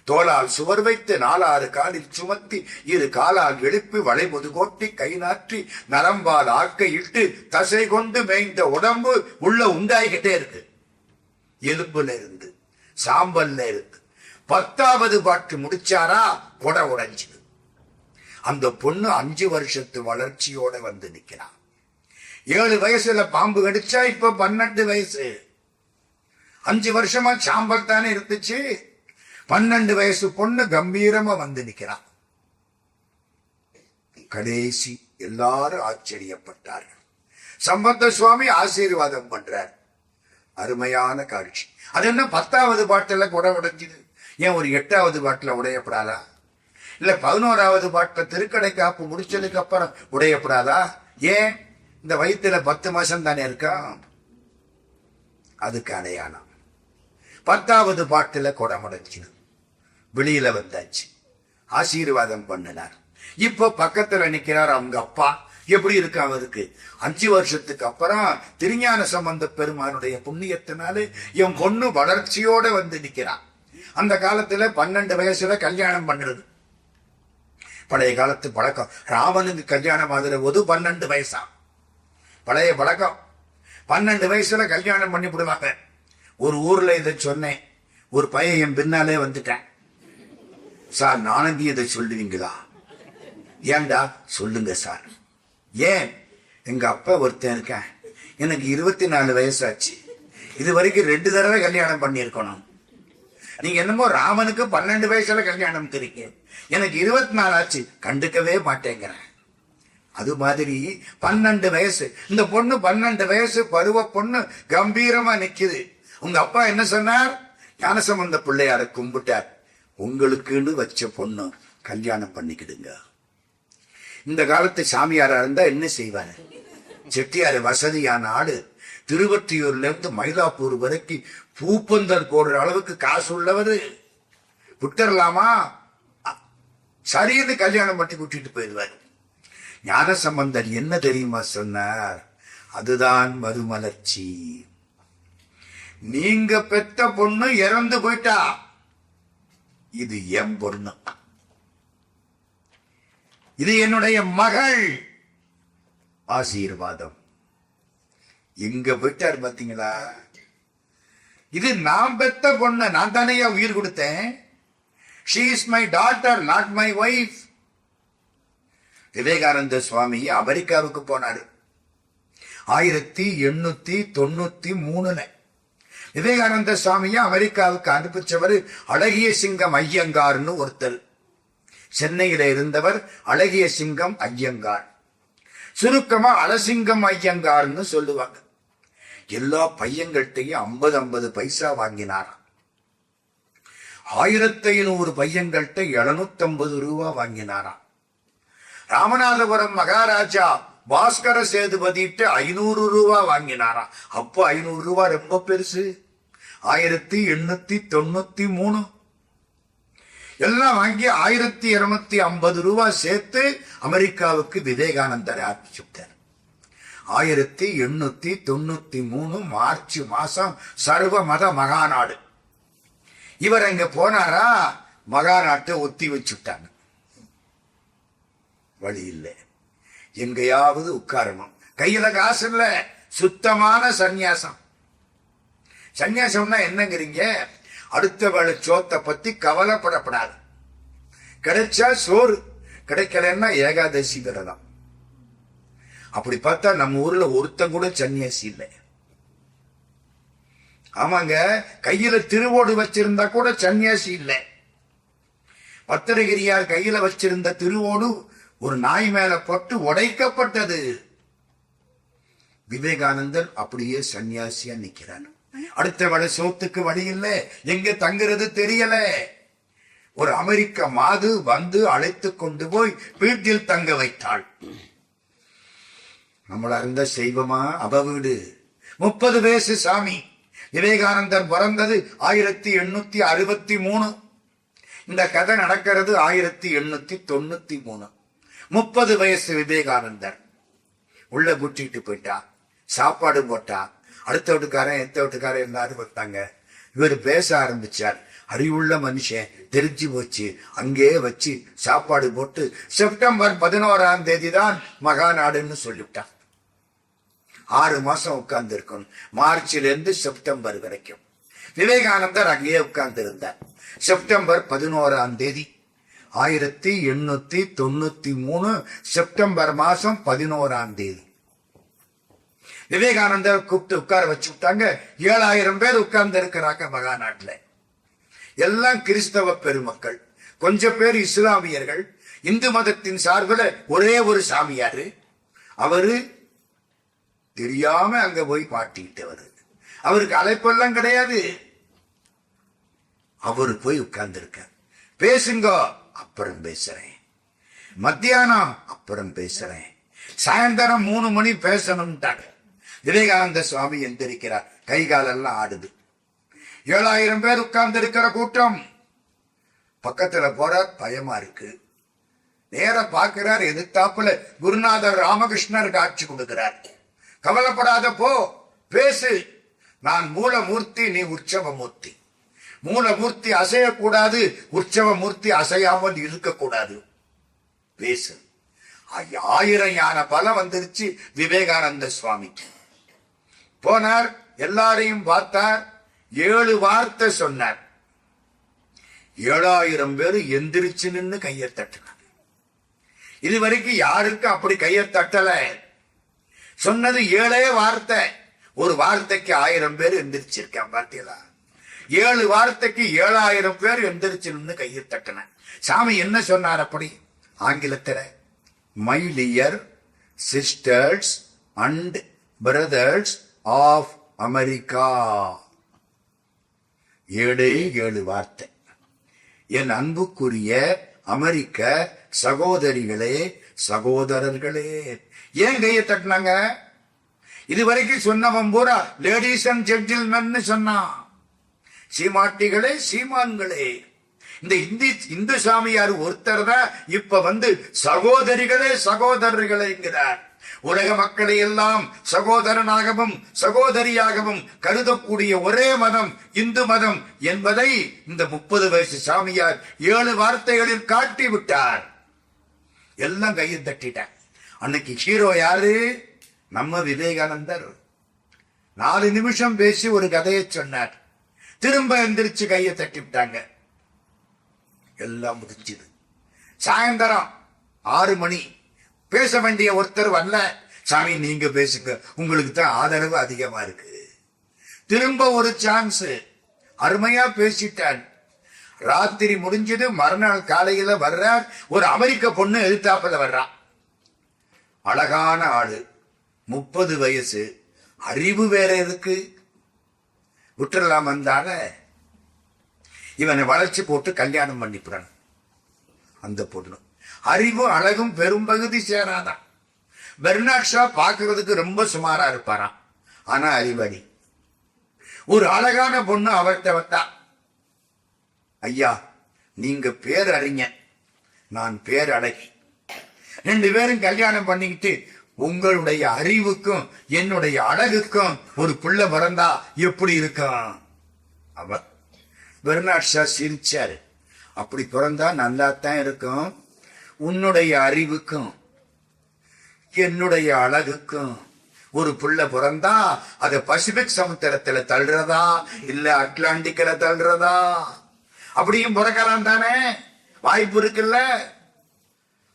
தோளால் சுவர் வைத்து 4 காலில் சுமத்தி 2 காலால் எழுப்பி வளைமுது கோட்டி கை நாற்றி நரம்பால் ஆக்கை இட்டு தசை கொண்டு மேய்ந்த உடம்பு உள்ள உண்டாகிட்டே இருக்கு. எலும்புல இருந்து, சாம்பல்ல இருந்து. 10வது பாட்டு முடிச்சாரா, கொடை உடைஞ்சுது. அந்த பொண்ணு 5 வருஷத்து வளர்ச்சியோட வந்து நிக்கிறான். 7 வயசுல பாம்பு கடிச்சா இப்ப 12 வயசு. 5 வருஷமா சாம்பல் தானே இருந்துச்சு. 12 வயசு பொண்ணு கம்பீரமா வந்து நிக்கிறான். கடைசி எல்லாரும் ஆச்சரியப்பட்டார்கள். சம்பந்த சுவாமி ஆசீர்வாதம் பண்றார். அருமையான காட்சி. அது என்ன 10வது பாட்டுல கொடை உடைஞ்சுது? ஏன் ஒரு 8வது பாட்டுல உடையப்படாதா? இல்ல 11வது பாட்டுல திருக்கடை காப்பு முடிச்சதுக்கு அப்புறம் உடையப்படாதா? ஏன்? இந்த வயிற்றுல 10 மாசம் தானே இருக்கா, அதுக்கு அடையாளம். 10வது பாட்டுல கொடை உடைஞ்சுது. வெளியில வந்தாச்சு, ஆசீர்வாதம் பண்ணினார். இப்ப பக்கத்துல நிக்கிறார் அவங்க அப்பா. எப்படி இருக்கு அவருக்கு? 5 வருஷத்துக்கு அப்புறம் திருஞான சம்பந்த பெருமானுடைய புண்ணியத்தினாலே என் பொண்ணு வளர்ச்சியோட வந்து நிக்கிறான். அந்த காலத்துல 12 வயசுல கல்யாணம் பண்ணுறது பழைய காலத்து பழக்கம். ராவனுக்கு கல்யாணம் ஆகுற போது 12 வயசா பழைய பழக்கம். 12 வயசுல கல்யாணம் பண்ணி விடுவாங்க. ஒரு ஊர்ல இதை சொன்னேன். ஒரு பையன் என் பின்னாலே வந்துட்டேன். சார் நானந்தி இதை சொல்லுவீங்களா? ஏண்டா? சொல்லுங்க சார். ஏன்? எங்க அப்பா ஒருத்தன் இருக்கேன், எனக்கு 24 வயசாச்சு, இது வரைக்கும் 2 தடவை கல்யாணம் பண்ணியிருக்கணும். நீங்க என்னமோ ராமனுக்கு 12 வயசுல கல்யாணம் தெரியுங்க, எனக்கு 24 ஆச்சு, கண்டுக்கவே மாட்டேங்கிறேன். அது மாதிரி 12 வயசு இந்த பொண்ணு, 12 வயசு பருவ பொண்ணு கம்பீரமா நிக்குது. உங்க அப்பா என்ன சொன்னார்? ஞானசம்பந்த பிள்ளையார கும்பிட்டார், உங்களுக்குன்னு வச்ச பொண்ணு, கல்யாணம் பண்ணிக்கிடுங்க. இந்த காலத்து சாமியாரா இருந்தா என்ன செய்வாரு? செட்டியார் வசதியான ஆளு, திருவொற்றியூர்ல இருந்து மயிலாப்பூர் வரைக்கும் பூப்பந்தல் போடுற அளவுக்கு காசு உள்ளவரு, விட்டுறலாமா? சரின்னு கல்யாணம் பண்ணி கூட்டிட்டு போயிடுவாரு. ஞானசம்பந்தர் என்ன தெரியுமா சொன்னார்? அதுதான் மறுமலர்ச்சி. நீங்க பெத்த பொண்ணு இறந்து போயிட்டா, இது என் பொண்ணு, இது என்னுடைய மகள், ஆசீர்வாதம். எங்க போயிட்டார் பாத்தீங்களா? இது நான் பெத்த பொண்ணு, நான் தானே உயிர் கொடுத்தேன். she is my daughter, not my wife. Vivekananda சுவாமி அமெரிக்காவுக்கு போனாரு 1893. விவேகானந்த சுவாமியை அமெரிக்காவுக்கு அனுப்பிச்சவர் அழகிய சிங்கம் ஐயங்கார்னு ஒருத்தர். சென்னையில இருந்தவர் அழகிய சிங்கம் ஐயங்கார், சுருக்கமா அலசிங்கம் ஐயங்கார்னு சொல்லுவாங்க. எல்லா பையன்கள்ட்டையும் 50 பைசா வாங்கினாராம். 1500 பையன்கள்ட்ட 750 ரூபா வாங்கினாராம். ராமநாதபுரம் மகாராஜா பாஸ்கர சேதுபதிட்டு 500 ரூபா வாங்கினாராம். அப்போ 500 ரூபா ரொம்ப பெருசு. 1893 எல்லாம் வாங்கி 1250 ரூபா சேர்த்து அமெரிக்காவுக்கு விவேகானந்தர் ஆரம்பிச்சுட்டார். 1893 மார்ச் மாசம் சர்வ மத மகாநாடு. இவர் அங்க போனாரா, மகாநாட்டை ஒத்தி வச்சுட்டாங்க. வழி இல்லை, எங்கேயாவது உட்காரணும், கையில காசு இல்ல, சுத்தமான சந்நியாசம். சந்நியாசம்னா என்னங்கிறீங்க? அடுத்த வேளை சோத்தை பத்தி கவலைப்படப்படாது. கிடைச்சா சோறு, கிடைக்கலன்னா ஏகாதசி விரதம். அப்படி பார்த்தா நம்ம ஊர்ல ஒருத்தன் கூட சன்னியாசி இல்லை. ஆமாங்க, கையில திருவோடு வச்சிருந்தா கூட சன்னியாசி இல்லை. பத்திரகிரியார் கையில வச்சிருந்த திருவோடு ஒரு நாய் மேல போட்டு உடைக்கப்பட்டது. விவேகானந்தர் அப்படியே சன்னியாசியா நிக்கிறார். அடுத்த வேளை சோத்துக்கு வழி இல்லை, எங்க தங்குறது தெரியல. ஒரு அமெரிக்க மாது வந்து அழைத்து கொண்டு போய் வீட்டில் தங்க வைத்தாள். நம்மள இருந்த செய்வமா? அவ வீடு. 30 வயசு சாமி. விவேகானந்தர் பிறந்தது 1863. இந்த கதை நடக்கிறது 1893. 30 வயசு விவேகானந்தர். உள்ள கூட்டிட்டு போயிட்டா, சாப்பாடு போட்டா, அடுத்த வீட்டுக்காரன் எத்த வீட்டுக்காரன் எல்லாரும் வந்தாங்க. இவர் பேச ஆரம்பிச்சார். அறிவுள்ள மனுஷன், தெரிஞ்சு போச்சு. அங்கே வச்சு சாப்பாடு போட்டு செப்டம்பர் 11ஆம் தேதி தான் மகாநாடுன்னு சொல்லிவிட்டான். 6 மாசம் உட்கார்ந்து இருக்கணும், மார்ச்ல இருந்து செப்டம்பர் வரைக்கும். விவேகானந்தர் அங்கேயே உட்கார்ந்து இருந்தார். செப்டம்பர் 11ஆம் தேதி 1893 செப்டம்பர் மாசம் 11ஆம் தேதி விவேகானந்தர் கூப்பிட்டு உட்கார வச்சு விட்டாங்க. 7000 பேர் உட்கார்ந்து இருக்கிறாங்க மகாநாட்டுல. எல்லாம் கிறிஸ்தவ பெருமக்கள், கொஞ்சம் பேர் இஸ்லாமியர்கள். இந்து மதத்தின் சார்பில் ஒரே ஒரு சாமியாரு, அவரு தெரியாம அங்க போய் மாட்டிக்கிட்டவர். அவருக்கு அழைப்பெல்லாம் கிடையாது. அவரு போய் உட்கார்ந்து இருக்க. பேசுங்க, அப்புறம் பேசுறேன். மத்தியானம், அப்புறம் பேசுறேன். சாயந்தரம் 3 மணி பேசணும்ட்டாங்க. விவேகானந்த சுவாமி எந்திரிக்கிறார், கை காலெல்லாம் ஆடுது. 7000 பேர் உட்கார்ந்து இருக்கிற கூட்டம். பக்கத்துல போற, பயமா இருக்கு. நேர பாக்குறார், எதிர்த்தாப்புல குருநாதர் ராமகிருஷ்ணர் காட்சி கொடுக்கிறார். கவலைப்படாத, போ, பேசு. நான் மூலமூர்த்தி, நீ உற்சவமூர்த்தி. மூலமூர்த்தி அசையக்கூடாது, உற்சவமூர்த்தி அசையாமல் இருக்கக்கூடாது. பேசு. 1000 யான பலம் வந்துருச்சு விவேகானந்த சுவாமிக்கு. போனார், எல்லாரையும் பார்த்தார், 7 வார்த்தை சொன்னார். 7,000 பேர் எந்திரிச்சு நின்று கையை தட்டினாங்க. இதுவரைக்கும் யாருக்கு அப்படி கையை தட்டல. சொன்னது 7 வார்த்தை. ஒரு வார்த்தைக்கு 1000 பேர் எந்திரிச்சிருக்கேன் பார்த்தீங்களா? 7 வார்த்தைக்கு 7,000 பேர் எந்திரிச்சு நின்று கையை தட்டின. சாமி என்ன சொன்னார் அப்படி ஆங்கிலத்தில்? My dear sisters and brothers of America. 7 வார்த்தை. என் அன்புக்குரிய அமெரிக்க சகோதரிகளே சகோதரர்களே. ஏன் கையை தட்டினாங்க? இதுவரைக்கும் சொன்னவன் பூரா லேடிஸ் அண்ட் ஜென்டில்மென் சொன்னான். சீமாட்டிகளே சீமான்களே. இந்த இந்து சாமியார் ஒருத்தர் தான் இப்ப சகோதரிகளே சகோதரர்களேங்கிறார். உலக மக்களை எல்லாம் சகோதரனாகவும் சகோதரியாகவும் கருதக்கூடிய ஒரே மதம் இந்து மதம் என்பதை இந்த 30 வயசு சாமியார் 7 வார்த்தைகளில் காட்டி விட்டார். எல்லாம் கையை தட்டிட்டார். அன்னைக்கு ஹீரோ யாரு? நம்ம விவேகானந்தர். 4 நிமிஷம் பேசி ஒரு கதையை சொன்னார். திரும்ப எந்திரிச்சு கையை தட்டி விட்டாங்க. எல்லாம் முடிஞ்சது. சாயந்தரம் 6 மணி. பேச வேண்டிய ஒருத்தர் வரல. சாமி நீங்க பேசுங்க, உங்களுக்கு தான் ஆதரவு அதிகமா இருக்கு. திரும்ப ஒரு சான்ஸ். அருமையா பேசிட்டான். ராத்திரி முடிஞ்சது. மறுநாள் காலையில வர்றார். ஒரு அமெரிக்க பொண்ணு எதிர்த்தாப்புல வர்றான். அழகான ஆளு, 30 வயசு, அறிவு வேற இருக்கு. விட்டுறலாம் வந்தால இவனை வளைச்சு போட்டு கல்யாணம் பண்ணிவிடான். அந்த பொண்ணு அறிவும் அழகும் பெரும்பகுதி சேராதான். பெர்னாட் ஷா பார்க்கறதுக்கு ரொம்ப சுமாரா இருப்பாராம், ஆனா அறிவாளி. ஒரு அழகான பொண்ணு அவர்கிட்ட வந்தா, ஐயா நீங்க பேர் அறிஞர், நான் பேர் அழகி. 2 பேரும் கல்யாணம் பண்ணிக்கிட்டு உங்களுடைய அறிவுக்கும் என்னுடைய அழகுக்கும் ஒரு பிள்ளை பிறந்தா எப்படி இருக்கும்? அவர் பெர்னாட் ஷா சிரிச்சாரு. அப்படி பிறந்தா நல்லா தான் இருக்கும். உன்னுடைய அறிவுக்கும் என்னுடைய அழகுக்கும் ஒரு புள்ள பிறந்தா அது பசிபிக் சமுத்திரத்துல தள்ளுறதா இல்ல அட்லாண்டிக்ல தள்ளுறதா? அப்படியும் பிறக்கலாம் தானே, வாய்ப்பு இருக்குல்ல.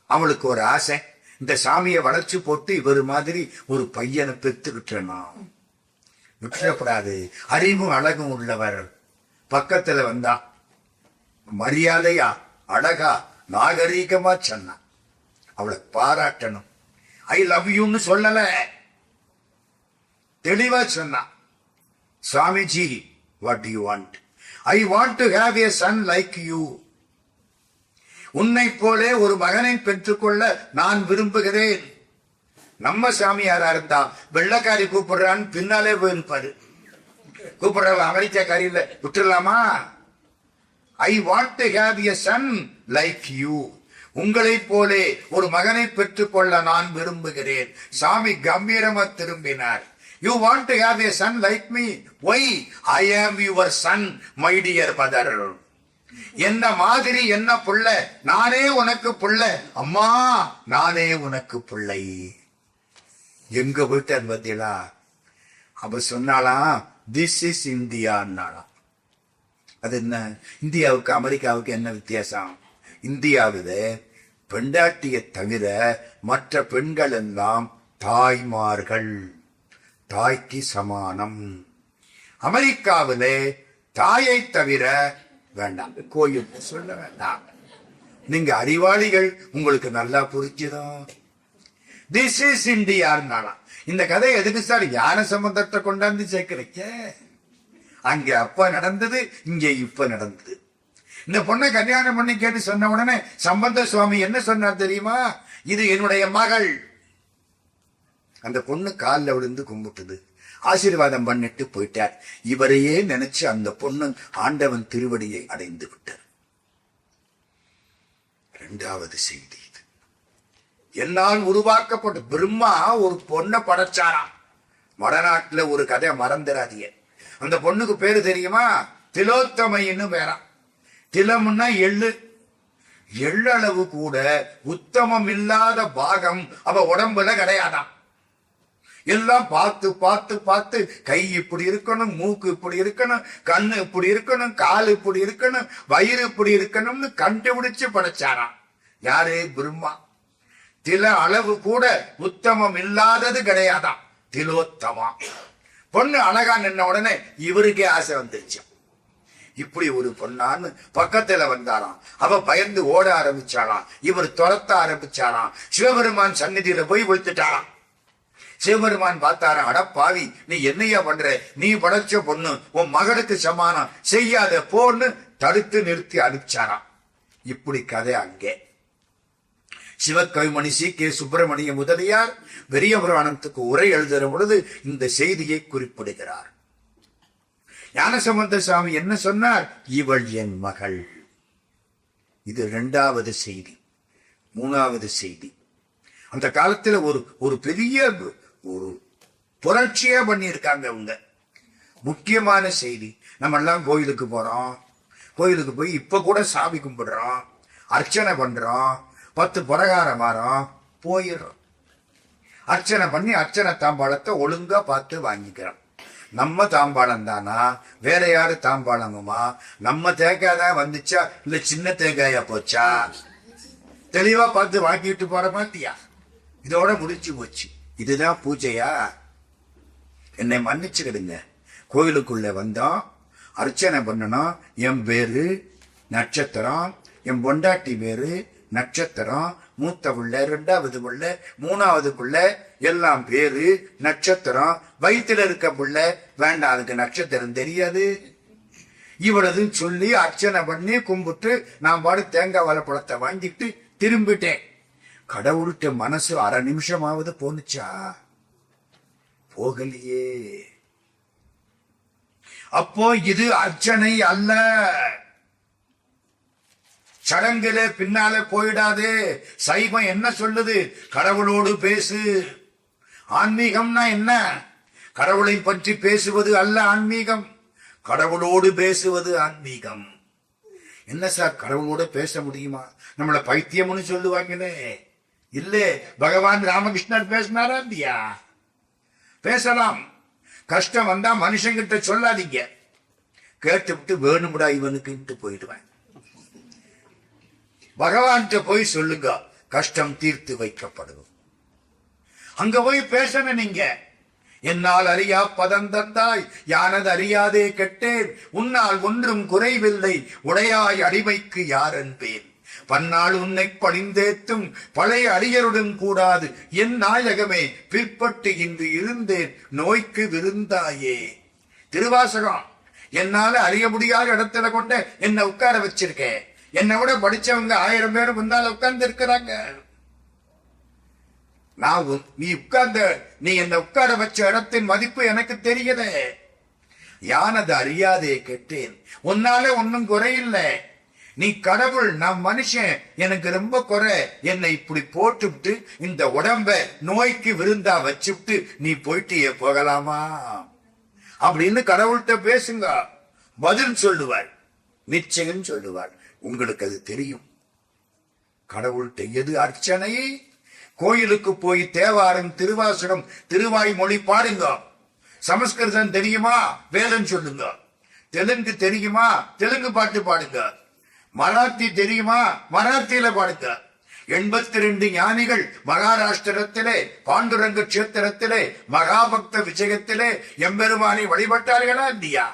அவளுக்கு ஒரு ஆசை, இந்த சாமியை வளைச்சு போட்டு இவர் மாதிரி ஒரு பையனை பெற்றுக்கிட்டனா. விட்டுறப்படாது. அறிவும் அழகும் உள்ளவர். பக்கத்துல வந்தா மரியாதையா அழகா நாகரீகமா சொன்னா. அவளை பாராட்டணும். ஐ லவ் யூன்னு சொல்லல, தெளிவா சொன்னா. Swamiji what you want? I want to have a son like you. உன்னை போலே ஒரு மகனை பெற்றுக்கொள்ள நான் விரும்புகிறேன். நம்ம சாமியாரா இருந்தா வெள்ளக்காரி கூப்பிடுறான்னு பின்னாலே போயிருப்பாரு. கூப்பிடுற அமெரிக்காரியில விட்டுலாமா? I want to have a son like you. உங்களை போலே ஒரு மகனை பெற்றுக்கொள்ள நான் விரும்புகிறேன். சாமி கம்பீரமா திரும்பினார். You want to have a son like me? Why? I am your son my dear mother. என்ன மாதிரி என்ன புள்ள, நானே உனக்கு புள்ள. அம்மா நானே உனக்கு பிள்ளை. எங்க போயிட்டார் பார்த்தீங்களா? அவ சொன்னாலாம் திஸ் இஸ் இந்தியான்னாலாம். அது என்ன? இந்தியாவுக்கு அமெரிக்காவுக்கு என்ன வித்தியாசம்? இந்தியாவில பெண்டாட்டியை தவிர மற்ற பெண்கள் எல்லாம் தாய்மார்கள், தாய்க்கு சமானம். அமெரிக்காவிலே தாயை தவிர வேண்டாம், கோயில் சொல்ல வேண்டாம். நீங்க அறிவாளிகள், உங்களுக்கு நல்லா புரிஞ்சுதான். This is இந்தியான்னாலாம். இந்த கதை எதுக்கு சார் ஞான சம்பந்தத்தை கொண்டாந்து சேர்க்கிறீங்க? அங்க அப்ப நடந்தது, இங்க இப்ப நடந்தது. இந்த பொண்ணை கல்யாணம் பண்ணி கேட்டு சொன்ன உடனே சம்பந்த சுவாமி என்ன சொன்னார் தெரியுமா? இது என்னுடைய மகள். அந்த பொண்ணு காலில் விழுந்து கும்பிட்டுது, ஆசீர்வாதம் பண்ணிட்டு போயிட்டார். இவரையே நினைச்சு அந்த பொண்ணு ஆண்டவன் திருவடியை அடைந்து விட்டார். 2வது செய்தி இது. என்னால் உருவாக்கப்பட்ட பிரம்மா ஒரு பொண்ணை படைச்சாராம். வடநாட்டுல ஒரு கதை மறந்துடாதீங்க. அந்த பொண்ணுக்கு பேரு தெரியுமா? திலோத்தமைன்னு பேரா. திலம்னா எள்ளு. எள்ளளவு கூட உத்தமம் இல்லாத பாகம் அவ உடம்புல கிடையாதாம். எல்லாம் பார்த்து பார்த்து பார்த்து கை இப்படி இருக்கணும், மூக்கு இப்படி இருக்கணும், கண்ணு இப்படி இருக்கணும், கால் இப்படி இருக்கணும், வயிறு இப்படி இருக்கணும்னு கண்டுபிடிச்சு படைச்சாராம். யாரு? பிரம்மா. தில அளவு கூட உத்தமம் இல்லாதது கிடையாதான், திலோத்தமா. பொண்ணு அழகா நின்ன உடனே இவருக்கே ஆசை வந்துருச்சு. இப்படி ஒரு பொண்ணான்னு பக்கத்துல வந்தாராம். அவ பயந்து ஓட ஆரம்பிச்சாராம். இவர் துரத்த ஆரம்பிச்சாராம். சிவபெருமான் சந்நிதியில போய் விழுத்துட்டாராம். சிவபெருமான் பார்த்தாராம், அடப்பாவி, நீ என்னையா பண்ற? நீ படைச்ச பொண்ணு, உன் மகனுக்கு சமானம், செய்யாத போன்னு தடுத்து நிறுத்தி அனுப்பிச்சாராம். இப்படி கதை அங்கே. சிவகவிமணி சி கே சுப்பிரமணிய முதலியார் பெரிய புராணத்துக்கு உரை எழுதுகிற பொழுது இந்த செய்தியை குறிப்பிடுகிறார். ஞானசம்பந்த சாமி என்ன சொன்னார்? இவள் என் மகள். இது 2வது செய்தி. 3வது செய்தி, அந்த காலத்துல ஒரு பெரிய ஒரு புரட்சியா பண்ணியிருக்காங்க அவங்க. முக்கியமான செய்தி. நம்ம எல்லாம் கோயிலுக்கு போறோம், கோயிலுக்கு போய் இப்ப கூட சாமி கும்பிடுறோம், அர்ச்சனை பண்றோம், 10 பிரகாரம் மாறோம், போயிடும். அர்ச்சனை பண்ணி அர்ச்சனை தாம்பாளத்தை ஒழுங்கா பார்த்து வாங்கிக்கிறோம். நம்ம தாம்பாளம் தானா, வேற யாரு தாம்பாளங்குமா? நம்ம தேங்காய் தான் வந்துச்சா இல்ல சின்ன தேங்காயா போச்சா? தெளிவா பார்த்து வாங்கிட்டு போற மாட்டியா? இதோட முடிச்சு போச்சு. இதுதான் பூஜையா? என்னை மன்னிச்சுக்கிடுங்க. கோயிலுக்குள்ள வந்தோம், அர்ச்சனை பண்ணணும். என் பேரு நட்சத்திரம், என் பொண்டாட்டி பேரு நட்சத்திரம், மூத்த புள்ள, 2வது புள்ள, 3வது புள்ள, எல்லாம் பேரு நட்சத்திரம். வயிற்றுல இருக்க புள்ள வேண்டாம், அதுக்கு நட்சத்திரம் தெரியாது. இவ்வளவு சொல்லி அர்ச்சனை பண்ணி கும்பிட்டு நான் பாடு தேங்காய் வாழைப்பழத்தை வாங்கிட்டு திரும்பிட்டேன். கடவுள்கிட்ட மனசு அரை நிமிஷமாவது போனுச்சா? போகலையே. அப்போ இது அர்ச்சனை அல்ல. சடங்குல பின்னால போயிடாது. சைவம் என்ன சொல்லுது? கடவுளோடு பேசு. ஆன்மீகம்னா என்ன? கடவுளை பற்றி பேசுவது அல்ல ஆன்மீகம், கடவுளோடு பேசுவது ஆன்மீகம். என்ன சார், கடவுளோட பேச முடியுமா? நம்மள பைத்தியம்னு சொல்லுவாங்களே. இல்ல, பகவான் ராமகிருஷ்ணர் பேசினாரா இல்லையா? பேசலாம். கஷ்டம் வந்தா மனுஷங்கிட்ட சொல்லாதீங்க. கேட்டு விட்டு வேணுமுடா இவனுக்கு போயிடுவேன். பகவான்கிட்ட போய் சொல்லுங்க, கஷ்டம் தீர்த்து வைக்கப்படும். அங்க போய் பேசணும் நீங்க. என்னால் அறியா பதந்தந்தாய், யானது அறியாதே கெட்டேன், உன்னால் ஒன்றும் குறைவில்லை, உடையாய் அடிமைக்கு யார் என்பேன். பன்னாள் உன்னை பணிந்தேத்தும் பழைய அடியருடன் கூடாது, என் நாயகமே பிற்பட்டு இன்று இருந்தேன், நோய்க்கு விருந்தாயே. திருவாசகம். என்னால அறிய முடியாத இடத்துல கொண்டு என்னை உட்கார வச்சிருக்கேன். என்னை விட படிச்சவங்க 1000 பேர் முன்னால உட்கார்ந்து இருக்கிறாங்க. நீ என்ன உட்கார வச்ச இடத்தின் மதிப்பு எனக்கு தெரியல. யானது அறியாதே கெட்டேன், உன்னால ஒன்னும் குறையில்லை. நீ கடவுள், நான் மனுஷன், எனக்கு ரொம்ப குறை. என்னை இப்படி போட்டுவிட்டு இந்த உடம்ப நோய்க்கு விருந்தா வச்சுட்டு நீ போயிட்டியே, போகலாமா அப்படின்னு கடவுள்கிட்ட பேசுங்க. பதில் சொல்லுவார், நிச்சயம் சொல்லுவார். உங்களுக்கு அது தெரியும். கடவுள்கிட்ட எது அர்ச்சனை? கோயிலுக்கு போய் தேவாரம், திருவாசகம், திருவாய்மொழி பாடுங்க. சமஸ்கிருதம் தெரியுமா? வேதம் சொல்லுங்க. தெலுங்கு தெரியுமா? தெலுங்கு பாட்டு பாடுங்க. மராத்தி தெரியுமா? மராத்தியில பாடுங்க. 82 ஞானிகள் மகாராஷ்டிரத்திலே பாண்டுரங்க கஷேத்திரத்திலே மகாபக்த விஜயத்திலே எம்பெருமானை வழிபட்டார்களா இல்லையா?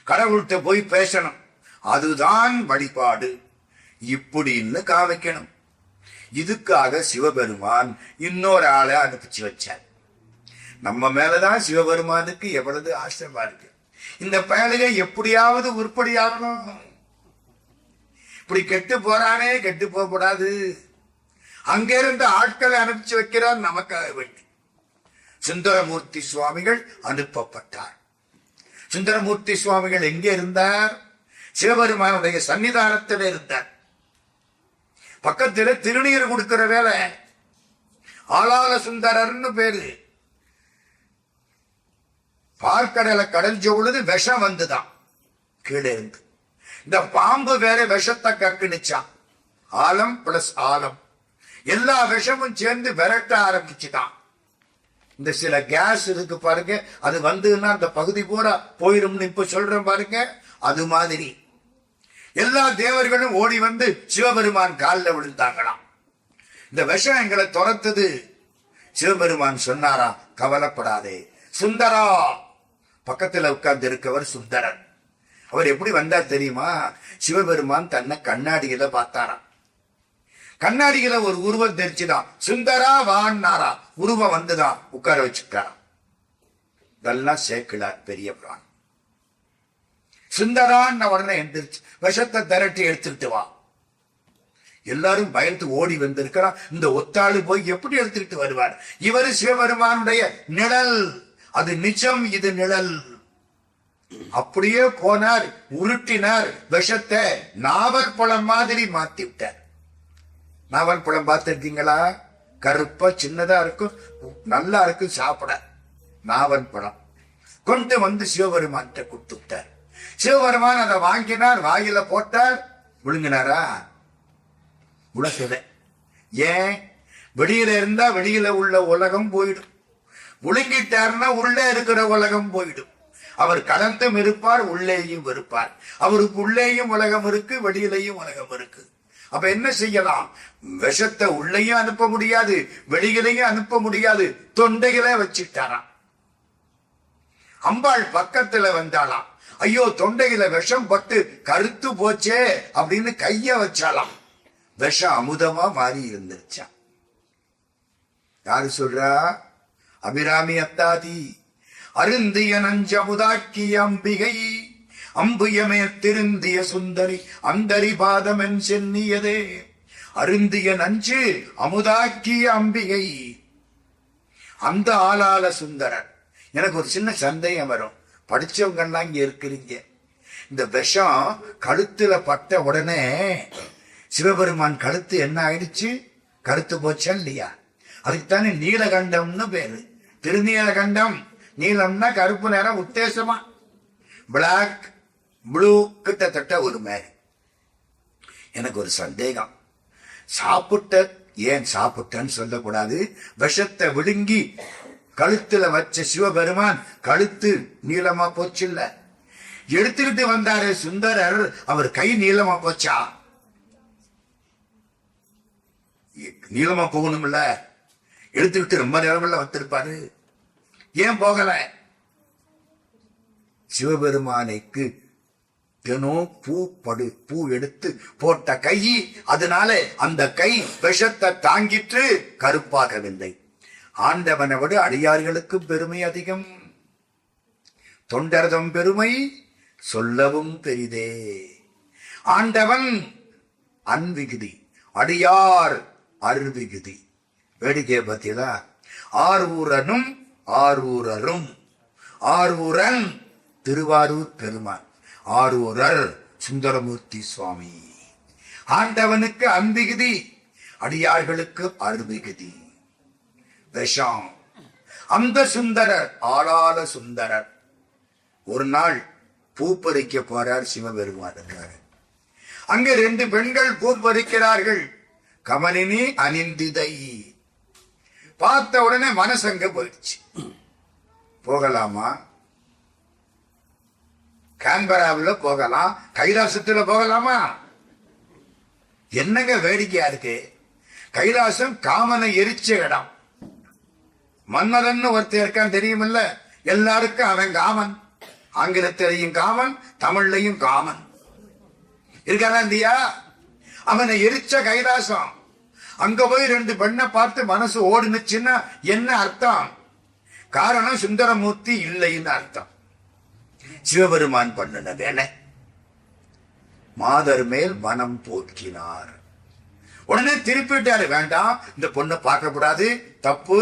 கடவுள்கிட்ட போய் பேசணும். அதுதான் வழிபாடு. இப்படின்னு காமிக்கணும். இதுக்காக சிவபெருமான் இன்னொரு ஆளை அனுப்பிச்சு வச்சார். நம்ம மேலதான் சிவபெருமானுக்கு எவ்வளவு ஆசைமா இருக்கு. இந்த பயலுகை எப்படியாவது உருப்படியாகணும். இப்படி கெட்டு போறானே, கெட்டு போகக்கூடாது. அங்கிருந்து ஆட்களை அனுப்பிச்சு வைக்கிறார் நமக்காக வேண்டி. சுந்தரமூர்த்தி சுவாமிகள் அனுப்பப்பட்டார். சுந்தரமூர்த்தி சுவாமிகள் எங்கே இருந்தார்? சிவபெருமானுடைய சன்னிதானத்தில் இருந்தார். பக்கத்தில் திருநீர் கொடுக்கிற வேலை. ஆளாள சுந்தரர்னு பேரு. பார்க்கடலை கடல் பொழுது விஷம் வந்துதான் கீழே இருந்து. இந்த பாம்பு வேற விஷத்தை கக்குனுச்சான். ஆலம் பிளஸ் ஆலம், எல்லா விஷமும் சேர்ந்து விரட்ட ஆரம்பிச்சுதான். இந்த சில கேஸ் இருக்கு பாருங்க, அது வந்துன்னா அந்த பகுதி பூரா போயிரும்னு இப்ப சொல்றேன் பாருங்க. அது மாதிரி எல்லா தேவர்களும் ஓடி வந்து சிவபெருமான் காலில் விழுந்தாங்களாம். இந்த விஷம் எங்களை துரத்துது. சிவபெருமான் சொன்னாரா, கவலைப்படாதே சுந்தரா. பக்கத்துல உட்கார்ந்து இருக்கவர் சுந்தரர். அவர் எப்படி வந்தார் தெரியுமா? சிவபெருமான் தன்னை கண்ணாடியில பார்த்தாராம். கண்ணாடியில ஒரு உருவம் தெரிச்சுதான். சுந்தரா வான்னாரா, உருவம் வந்துதான் உட்கார வச்சுட்டாராம். இதெல்லாம் சேக்கிழார் பெரிய புராணம். சுந்தரான்னு உடனே எந்திரிச்சு விஷத்தை திரட்டி எடுத்துட்டு வா. எல்லாரும் பயந்து ஓடி வந்திருக்கிறான். இந்த ஒத்தாளு போய் எப்படி எடுத்துக்கிட்டு வருவார்? இவரு சிவபெருமானுடைய நிழல், அது நிஜம், இது நிழல். அப்படியே போனார், உருட்டினார், விஷத்தை நாவற்பழம் மாதிரி மாத்தி விட்டார். நாவற்பழம் பார்த்திருக்கீங்களா? கருப்பா சின்னதா இருக்கும், நல்லா இருக்கும் சாப்பிட. நாவற்பழம் கொண்டு வந்து சிவபெருமான் கொடுத்து விட்டார். சிவபெருமான் அதை வாங்கினார், வாயில போட்டார், விழுங்கினாரா? உலகத. ஏன்? வெளியில இருந்தா வெளியில உள்ள உலகம் போயிடும், விழுங்கிட்டார்னா உள்ளே இருக்கிற உலகம் போயிடும். அவர் கலந்தும் இருப்பார், உள்ளேயும் இருப்பார். அவருக்கு உள்ளேயும் உலகம் இருக்கு, வெளியிலையும் உலகம் இருக்கு. அப்ப என்ன செய்யலாம்? விஷத்தை உள்ளேயும் அனுப்ப முடியாது, வெளியிலையும் அனுப்ப முடியாது, தொண்டைகளை வச்சுட்டாராம். அம்பாள் பக்கத்துல வந்தாலாம். ஐயோ, தொண்டையில விஷம் பட்டு கருத்து போச்சே அப்படின்னு கைய வச்சாலாம். விஷம் அமுதமா மாறி இருந்துச்சான். யாரு சொல்றா? அபிராமி அத்தாதி. அருந்திய நஞ்சமுதாக்கிய அம்பிகை, அம்புயமே திருந்திய சுந்தரி, அந்தரி பாதமென் சென்னியதே. அருந்திய நஞ்சு அமுதாக்கிய அம்பிகை, அந்த ஆளால சுந்தரர். எனக்கு ஒரு சின்ன சந்தேகம் வரும். படிச்சவங்கெல்லாம் இங்க இருக்கிறீங்க. இந்த விஷம் கழுத்துல பட்ட உடனே சிவபெருமான் கழுத்து என்ன ஆயிடுச்சு? கருத்து போச்சா இல்லையா? அதுக்குத்தானே நீலகண்டம்னு பேரு. திருநீலகண்டம். நீலம்னா கருப்பு நேரம், உத்தேசமா பிளாக் ப்ளூ கிட்டத்தட்ட ஒரு மாதிரி. எனக்கு ஒரு சந்தேகம். சாப்பிட்ட, ஏன் சாப்பிட்டன்னு சொல்லக்கூடாது, விஷத்தை விழுங்கி கழுத்துல வச்ச சிவபெருமான் கழுத்து நீளமா போச்சு இல்ல? எடுத்துக்கிட்டு வந்தாரு சுந்தரர், அவர் கை நீளமா போச்சா? நீளமா போகணும் இல்ல? எடுத்துக்கிட்டு ரொம்ப நேரம் வந்திருப்பாரு. ஏன் போகல? சிவபெருமானுக்கு தினம் பூ எடுத்து போட்ட கை, அதனால அந்த கை விஷத்தை தாங்கிட்டு கருப்பாகவில்லை. ஆண்டவனை விட அடியார்களுக்கு பெருமை அதிகம். தொண்டர்தம் பெருமை சொல்லவும் பெரிதே. ஆண்டவன் அன்விகுதி, அடியார் அருவிகுதி. வேடிக்கை பத்தியதா? ஆரூரனும் ஆரூரரும். ஆரூரன் திருவாரூர் பெருமான், ஆரூரர் சுந்தரமூர்த்தி சுவாமி. ஆண்டவனுக்கு அன்பிகுதி, அடியார்களுக்கு அருவிகுதி. விஷம். அந்த சுந்தரர் ஆளால சுந்தரர் ஒரு நாள் பூ பறிக்க போறார். சிவபெருமான் இருக்காரு. அங்க 2 பெண்கள் பூ பறிக்கிறார்கள். கமலினி அனிந்திதை. பார்த்த உடனே மனசங்க போயிடுச்சு. போகலாமா? கான்பராவில் போகலாம், கைலாசத்துல போகலாமா? என்னங்க வேடிக்கையா இருக்கு. கைலாசம் காமனை எரிச்ச இடம். மன்மதன் ஒருத்தர் இருக்கான் தெரியுமில்ல? எல்லாருக்கும் அவன் காமன். ஆங்கிலத்திலையும் காமன், தமிழ்லையும் காமன் இருக்கானா இல்லையா? அவனை எரிச்ச கைலாசம். அங்க போய் 2 பெண்ணை பார்த்து மனசு ஓடுனுச்சுன்னா என்ன அர்த்தம்? காரணம் சுந்தரமூர்த்தி இல்லைன்னு அர்த்தம். சிவபெருமான் பண்ணின வேலை. மாதர் மேல் மனம் போக்கினார். உடனே திருப்பிட்டாரு. வேண்டாம், இந்த பொண்ணை பார்க்கக்கூடாது, தப்பு.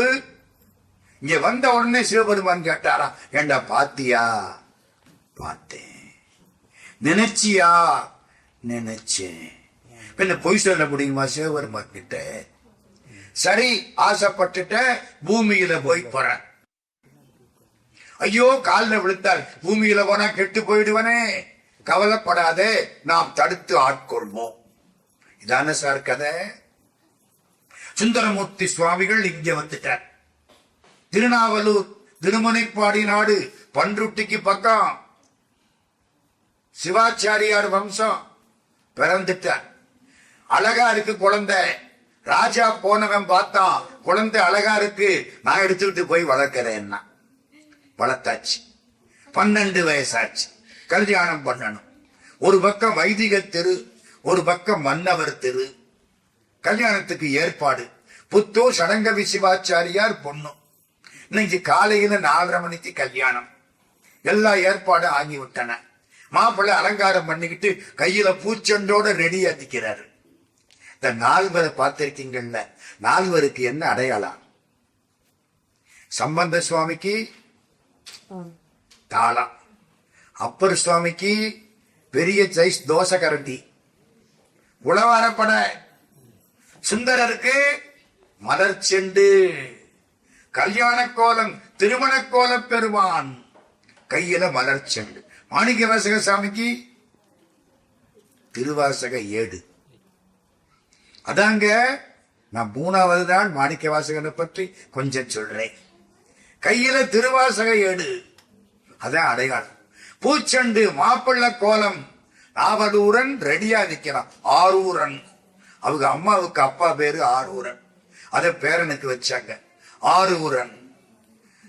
இங்க வந்த உடனே சிவபெருமான் கேட்டாரா, ஏண்டா பாத்தியா? பார்த்தேன். நினைச்சியா? நினைச்சேன். பின்ன பொய் சொல்ல முடியுமா சிவபெருமான் கிட்ட? சரி, ஆசைப்பட்டுட்ட, பூமியில போய் போற. ஐயோ, காலில் விழுத்தால் பூமியில போனா கெட்டு போயிடுவனே. கவலைப்படாதே, நாம் தடுத்து ஆட்கொள்வோம். இதான சார் கதை. சுந்தரமூர்த்தி சுவாமிகள் இங்க வந்துட்டார். திருநாவலூர் திருமுனைப்பாடி நாடு பன்ருட்டிக்கு பக்கம் சிவாச்சாரியார் வம்சம் பிறந்துட்டார். அழகா இருக்கு குழந்தை. ராஜா போனவன் பார்த்தான், குழந்தை அழகா இருக்கு, நான் எடுத்துக்கிட்டு போய் வளர்க்கிறேன்னா வளர்த்தாச்சு. 12 வயசாச்சு, கல்யாணம் பண்ணணும். ஒரு பக்கம் வைதிக தெரு, ஒரு பக்கம் மன்னவர் தெரு. கல்யாணத்துக்கு ஏற்பாடு. புத்தூர் சடங்கவி சிவாச்சாரியார் பொண்ணு. இன்னைக்கு காலையில 4:30 மணிக்கு கல்யாணம். எல்லா ஏற்பாடும் ஆகிவிட்டன. மாப்பிள்ளை அலங்காரம் பண்ணிக்கிட்டு கையில பூச்செண்டோட ரெடியா நிக்கிறாரு. இந்த 4 பார்த்திருக்கீங்கல்ல, 4 என்ன அடையாளம்? சம்பந்த சுவாமிக்கு தாளம், அப்பர் சுவாமிக்கு பெரிய சைஸ் தோசை கரண்டி, உளவாரப்பட, சுந்தரருக்கு மலர் செண்டு, கல்யாண கோலம், திருமண கோல பெருமான் கையில மலர் செண்டு. மாணிக்க வாசக சாமிக்கு திருவாசக ஏடு. அதாங்க நான் 3வது நாள் மாணிக்க வாசகனை பற்றி கொஞ்சம் சொல்றேன். கையில திருவாசக ஏடு, அதான் அடையாளம். பூச்செண்டு, மாப்பிள்ள கோலம், நாவலூரன் ரெடியா நிக்கிறான். ஆரூரன், அவங்க அம்மாவுக்கு அப்பா பேரு ஆரூரன், அத பேரனுக்கு வச்சாங்க ஆரூரன்.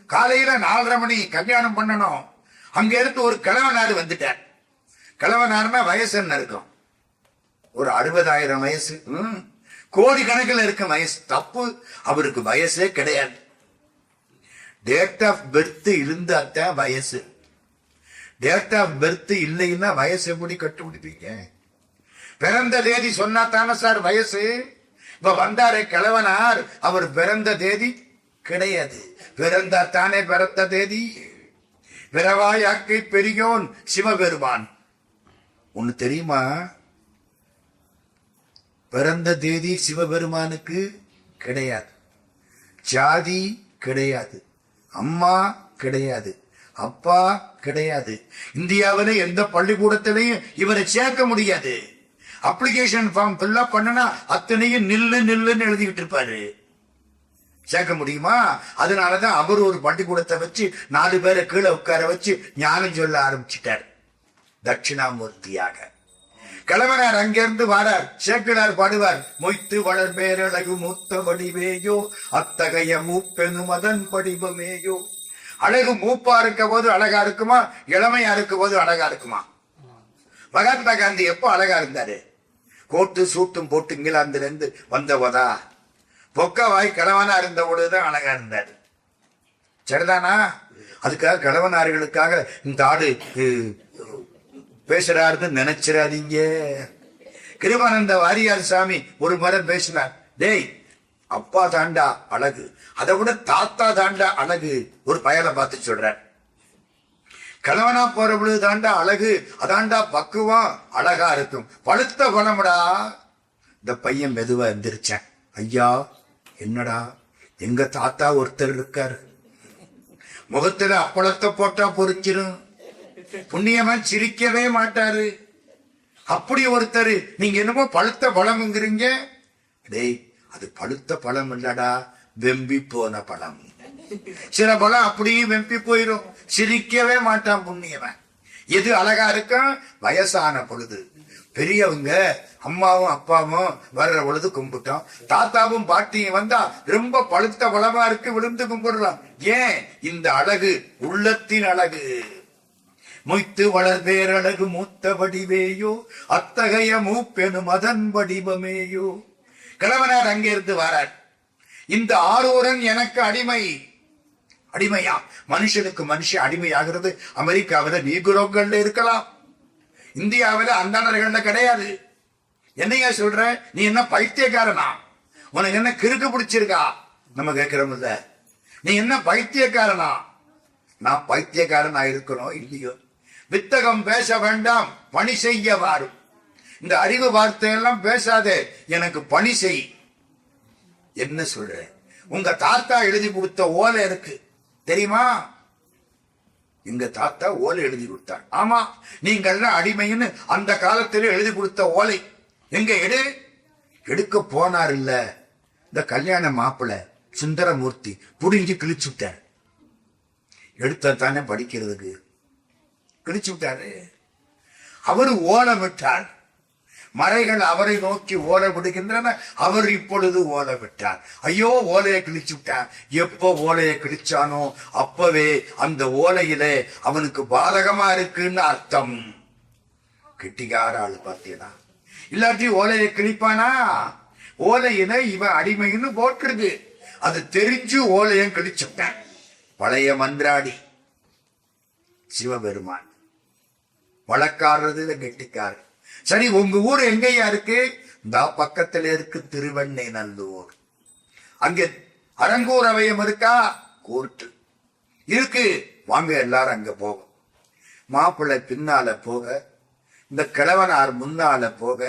காலையில 4:30 மணி கல்யாணம் பண்ணணும். அங்க இருந்து ஒரு கிழவனாரு வந்துட்டார். கிழவனாருன்னா வயசு என்ன இருக்கும்? ஒரு 60,000 வயசு, கோடி கணக்கில் இருக்க வயசு. தப்பு, அவருக்கு வயசே கிடையாது. டேட் ஆஃப் பெர்த் இருந்தாத்தான் வயசு. டேட் ஆஃப் பெர்த் இல்லைன்னா வயசு எப்படி கட்டுப்பிடிப்பீங்க? பிறந்த தேதி சொன்னா தானே சார் வயசு. இப்ப வந்தாரே கிழவனார், அவர் பிறந்த தேதி கிடையாது. பிறந்தா தானே பிறந்த தேதி. பிறவாயாக்கை பெரியோன் சிவபெருமான். ஒண்ணு தெரியுமா? பிறந்த தேதி சிவபெருமானுக்கு கிடையாது. ஜாதி கிடையாது, அம்மா கிடையாது, அப்பா கிடையாது. இந்தியாவில எந்த பள்ளிக்கூடத்திலையும் இவரை சேர்க்க முடியாது. அப்ளிகேஷன் ஃபார்ம் ஃபில்அப் பண்ணனா அத்தனையும் நில்லு நில்லுன்னு எழுதிக்கிட்டு இருப்பாரு. சேர்க்க முடியுமா? அதனாலதான் அவர் ஒரு பள்ளிக்கூடத்தை வச்சு 4 பேரை கீழே உட்கார வச்சு ஞானம் சொல்ல ஆரம்பிச்சிட்டார் தட்சிணாமூர்த்தியாக. கிழவனார் அங்கிருந்து வாரார். சேக்கிழார் பாடுவார், மொய்த்து வளர் பேரழகு மூத்த வடிவேயோ அத்தகைய மூப்பெனும் அதன் படிவமேயோ. அழகு மூப்பா இருக்க போது அழகா இருக்குமா, இளமையா இருக்க போது அழகா இருக்குமா? மகாத்மா காந்தி எப்போ அழகா இருந்தாரு? கோட்டு சூட்டும் போட்டு இங்கிலாந்துல இருந்து வந்தவதா பொக்கவாய் கிழவனா இருந்த பொழுதுதான் அழகா இருந்தாரு. சரிதானா? அதுக்காக கிழவனார்களுக்காக இந்த ஆடு பேசுறாருன்னு நினைச்சிடாதீங்க. கிருபானந்த வாரியார் சாமி ஒரு முறை பேசினார், டேய் அப்பா தாண்டா அழகு, அதை விட தாத்தா தாண்டா அழகு. ஒரு பயலை பார்த்து சொல்றார், கிழவனா போற பொழுது தாண்டா அழகு, அதாண்டா பக்குவம், அழகா இருக்கும். பழுத்த பழமுடா. இந்த பையன் மெதுவா எந்திரிச்சேன், ஐயா என்னடா, எங்க தாத்தா ஒருத்தர் இருக்காரு, முகத்துல அப்பளத்தை போட்டா பொறிச்சிரும், புண்ணியவன் சிரிக்கவே மாட்டாரு. அப்படி ஒருத்தர், நீங்க என்னமோ பழுத்த பழம்ங்கிறீங்க. டேய் அது பழுத்த பழம் இல்லடா, வெம்பி போன பழம். சில பழம் அப்படியே வெம்பி போயிடும், சிரிக்கவே மாட்டான் புண்ணியவன். எது அழகா இருக்கும்? வயசான பொழுது. பெரியவங்க அம்மாவும் அப்பாவும் வர்ற பொழுது கும்பிட்டோம், தாத்தாவும் பாட்டியும் வந்தா ரொம்ப பழுத்த பழமா இருக்கு, விழுந்து கும்பிடலாம். ஏன்? இந்த அழகு உள்ளத்தின் அழகு. மொய்த்து வளர் பேரழகு மூத்த வடிவேயோ அத்தகைய மூப்பெனும் அதன் வடிவமேயோ. கிழவனார் அங்கே இருந்து வரார். இந்த ஆரூரன் எனக்கு அடிமை. அடிமையா? மனுஷனுக்கு மனுஷன் அடிமையாகிறது அமெரிக்காவில நீகுரோக்கள்ல இருக்கலாம், இந்தியாவில அந்தானர்கள்ல கிடையாது. என்னையா சொல்ற? நீ என்ன பைத்தியக்காரனா? உனக்கு என்ன கிறுக்கு பிடிச்சிருக்கா? நம்ம கேட்கிறோம்ல, நீ என்ன பைத்தியக்காரனா? நான் பைத்தியக்காரனா இருக்கணும் இல்லையோ? வித்தகம் பேச வேண்டாம், பணி செய்ய வாரும். இந்த அறிவு வார்த்தையெல்லாம் பேசாதே, எனக்கு பணி செய். என்ன சொல்ற? உங்க தாத்தா எழுதி கொடுத்த ஓலை இருக்கு தெரியுமா? எங்க தாத்தா ஓலை எழுதி கொடுத்தார். ஆமா, நீங்கள்லாம் அடிமைன்னு அந்த காலத்துல எழுதி கொடுத்த ஓலை எங்க எடு? எடுக்க போனார் இல்ல இந்த கல்யாண மாப்பிள்ள, சுந்தரமூர்த்தி புடிஞ்சு கிழிச்சு விட்டார். எடுத்த தானே படிக்கிறதுக்கு கிழிச்சு விட்டாரு. அவரு ஓலம் விட்டார். மறைகள் அவரை நோக்கி ஓலை விடுகின்றன. அவர் இப்பொழுது ஓலை விட்டார். ஐயோ, ஓலையை கிழிச்சு விட்டான். எப்ப ஓலையை கிழிச்சானோ அப்பவே அந்த ஓலையிலே அவனுக்கு பாதகமா இருக்குன்னு அர்த்தம். கெட்டிக்கார ஆளு பார்த்தீங்கன்னா, இல்லாட்டி ஓலையை கிழிப்பானா? ஓலையில இவன் அடிமைன்னு போட்டுருது. அது தெரிஞ்சு ஓலையும் கிழிச்சுட்டான். பழைய மந்திராடி சிவபெருமான் வழக்காடுறதுல கெட்டிக்காரர். சரி, உங்க ஊர் எங்கேயா இருக்கு? இந்த பக்கத்துல இருக்கு திருவெண்ணெய்நல்லூர். அங்க அரங்கூர் அவயம் இருக்கா? கோர்ட்டு இருக்கு. வாங்க எல்லாரும் அங்க போகும். மாப்பிள்ளை பின்னால போக, இந்த கிழவனார் முன்னால போக,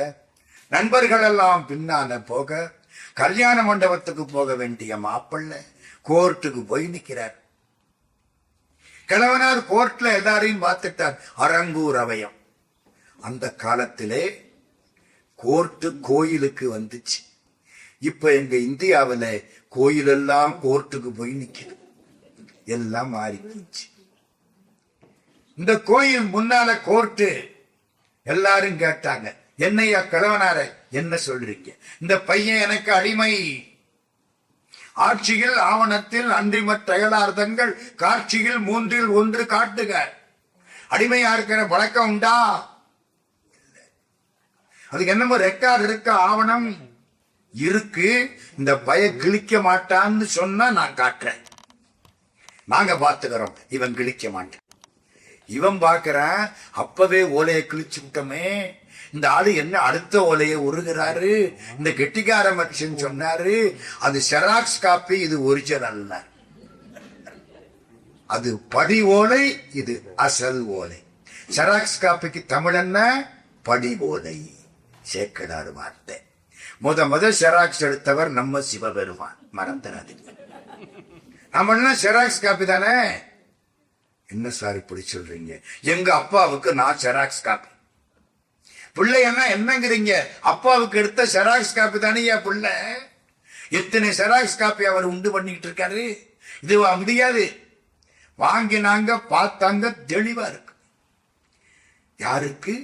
நண்பர்கள் எல்லாம் பின்னால போக, கல்யாண மண்டபத்துக்கு போக வேண்டிய மாப்பிள்ளை கோர்ட்டுக்கு போய் நிக்கிறார். கிழவனார் கோர்ட்ல எல்லாரையும் பார்த்துட்டார். அரங்கூர் அவயம். அந்த காலத்திலே கோர்ட்டு கோயிலுக்கு வந்துச்சு. இப்ப எங்க இந்தியாவில கோயில் எல்லாம் கோர்ட்டுக்கு போய் நிக்குது. எல்லாம் மாறி போச்சு. இந்த கோயில் முன்னால கோர்ட்டு. எல்லாரும் கேட்டாங்க, என்னையா கிழவனார என்ன சொல்றீங்க? இந்த பையன் எனக்கு அடிமை. ஆட்சியில் ஆவணத்தில் அன்றிமற் அயலார்த்தங்கள் காட்சியில் 3 காட்டுக. அடிமையா இருக்கிற வழக்கம் உண்டா? அதுக்கு என்னமோ ரெக்கார்டு இருக்க, ஆவணம் இருக்கு. இந்த பய கிழிக்க மாட்டான்னு சொன்னா நான் காட்டுறேன். நாங்க பாத்துக்கிறோம். இவன் கிழிக்க மாட்டான். இவன் பாக்குறான். அப்பவே ஓலையை கிழிச்சு விட்டோமே, இந்த ஆளு என்ன அடுத்த ஓலையை உருகிறாரு? இந்த கெட்டிக்கார மனுஷன் சொன்னாரு அது செராக்ஸ் காப்பி, இது ஒரிஜினல். அது படி ஓலை, இது அசல் ஓலை. செராக்ஸ் காப்பிக்கு தமிழ் என்ன? படி ஓலை. சேக்கடாறு வார்த்தை. முத செராக்ஸ் எடுத்தவர் நம்ம சிவபெருமான். மறந்துடாதீங்க. நம்ம செராக்ஸ் காப்பி தானே. என்ன சார் இப்படி சொல்றீங்க? எங்க அப்பாவுக்கு நான் செராக்ஸ் காப்பி. பிள்ளைன்னா என்னங்கிறீங்க? அப்பாவுக்கு எடுத்த செராக்ஸ் காப்பி தானே பிள்ளை. எத்தனை செராக்ஸ் காப்பி அவர் உண்டு பண்ணிக்கிட்டு இருக்காரு. இது முடியாது. வாங்கினாங்க, பார்த்தாங்க, தெளிவா இருக்கு. யாருக்கு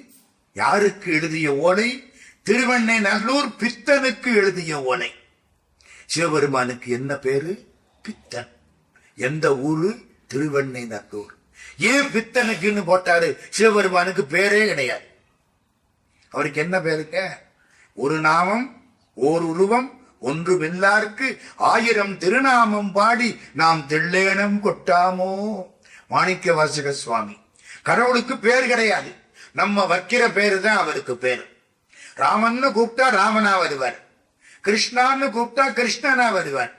யாருக்கு எழுதிய ஓலை? திருவெண்ணெய்நல்லூர் பித்தனுக்கு எழுதிய ஓலை. சிவபெருமானுக்கு என்ன பேரு? பித்தன். எந்த ஊரு? திருவெண்ணெய்நல்லூர். ஏன் பித்தனுக்குன்னு போட்டாரு? சிவபெருமானுக்கு பேரே கிடையாது. அவருக்கு என்ன பேருக்க? ஒரு நாமம் ஓர் உருவம் ஒன்று வெல்லாருக்கு 1000 திருநாமம் பாடி நாம் தெள்ளேனம் கொட்டாமோ. மாணிக்க வாசக சுவாமி. கடவுளுக்கு பேர் கிடையாது. நம்ம வைக்கிற பேரு தான் அவருக்கு பேரு. ராமன்னு கூப்பிட்டா ராமனா வருவார். கிருஷ்ணான்னு கூப்பிட்டா கிருஷ்ணனா வருவார்.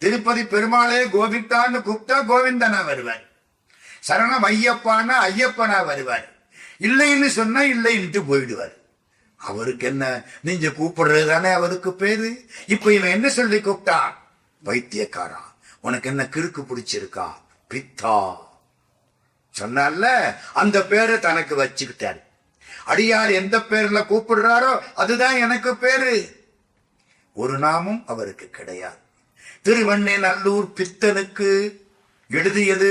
திருப்பதி பெருமாளே கோவிந்தான்னு கூப்பிட்டா கோவிந்தனா வருவார். சரணம் ஐயப்பானா ஐயப்பனா வருவார். இல்லைன்னு சொன்னா இல்லைன்ட்டு போயிடுவார். அவருக்கு என்ன? நீங்க கூப்பிடுறது தானே அவருக்கு பேரு. இப்ப இவன் என்ன சொல்லி கூப்பிட்டான்? வைத்தியக்காரா, உனக்கு என்ன கிறுக்கு பிடிச்சிருக்கா? பித்தா சொன்னால அந்த பேரை தனக்கு வச்சுக்கிட்டாரு. அடியார் எந்த பேர்ல கூப்பிடுறாரோ அதுதான் எனக்கு பேரு. ஒரு நாமும் அவருக்கு கிடையாது. திருவெண்ணெய்நல்லூர் பித்தனுக்கு எழுதியது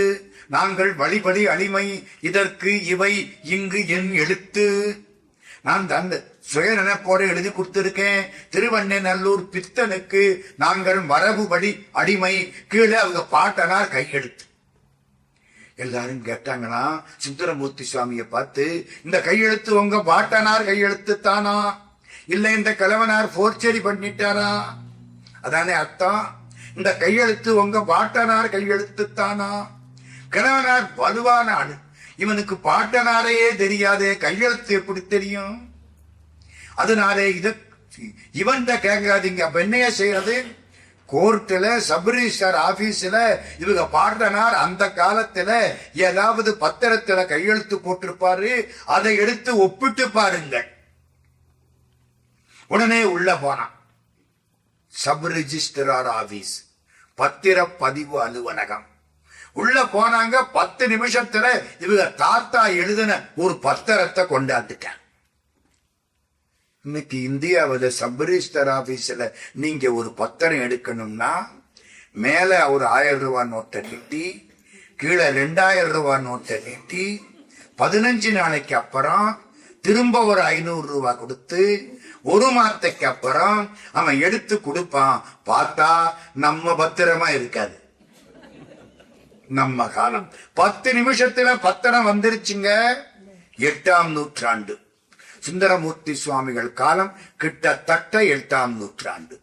நாங்கள் வழிபடி அடிமை. இதற்கு இவை இங்கு என் எழுத்து. நான் அந்த சுய நினைப்போட எழுதி கொடுத்திருக்கேன். திருவெண்ணெய்நல்லூர் பித்தனுக்கு நாங்கள் மரபுபடி அடிமை. கீழே அவங்க பாட்டனார் கையெழுத்து. எல்லாரும் கேட்டாங்கன்னா சுந்தரமூர்த்தி சுவாமியை பார்த்து, இந்த கையெழுத்து உங்க பாட்டனார் கையெழுத்து தானா? இல்ல இந்த கிழவனார் போர்ச்சேரி பண்ணிட்டாரா? அதானே அர்த்தம். இந்த கையெழுத்து உங்க பாட்டனார் கையெழுத்து தானா? கிழவனார் வலுவான ஆளு. இவனுக்கு பாட்டனாரையே தெரியாதே, கையெழுத்து எப்படி தெரியும்? அதனாலே இவன் கேட்காதீங்க. அப்ப என்னைய செய்யறது? கோர்ட்ல சப்ரிஜிஸ்டர் ஆபீஸ்ல இவங்க பாட்டனார் அந்த காலத்துல ஏதாவது பத்திரத்துல கையெழுத்து போட்டிருப்பாரு. அதை எடுத்து ஒப்பிட்டு பாருங்கள். உடனே உள்ள போனான். சப்ரிஜிஸ்டர் ஆபீஸ், பத்திரப்பதிவு அலுவலகம். உள்ள போனாங்க. 10 நிமிஷத்துல இவங்க தாத்தா எழுதின ஒரு பத்திரத்தை கொண்டாந்துட்டான். இன்னைக்கு இந்தியாவில் சப் ரிஜிஸ்டர் ஆபீஸ்ல நீங்க ஒரு பத்திரம் எடுக்கணும்னா மேல ஒரு 1000 ரூபாய் நோட்டை நீட்டி கீழே 2000 ரூபாய் நோட்டை நீட்டி 15 நாளைக்கு அப்புறம் திரும்ப ஒரு 500 ரூபாய் கொடுத்து ஒரு மாதத்துக்கு அப்புறம் அவன் எடுத்து கொடுப்பான். பார்த்தா நம்ம பத்திரமா இருக்காது. நம்ம காலம் 10 நிமிஷத்துல பத்திரம் வந்துருச்சுங்க. 8ஆம் நூற்றாண்டு சுந்தரமூர்த்தி சுவாமிகள் காலம் கிட்டத்தட்ட 8ஆம் நூற்றாண்டு.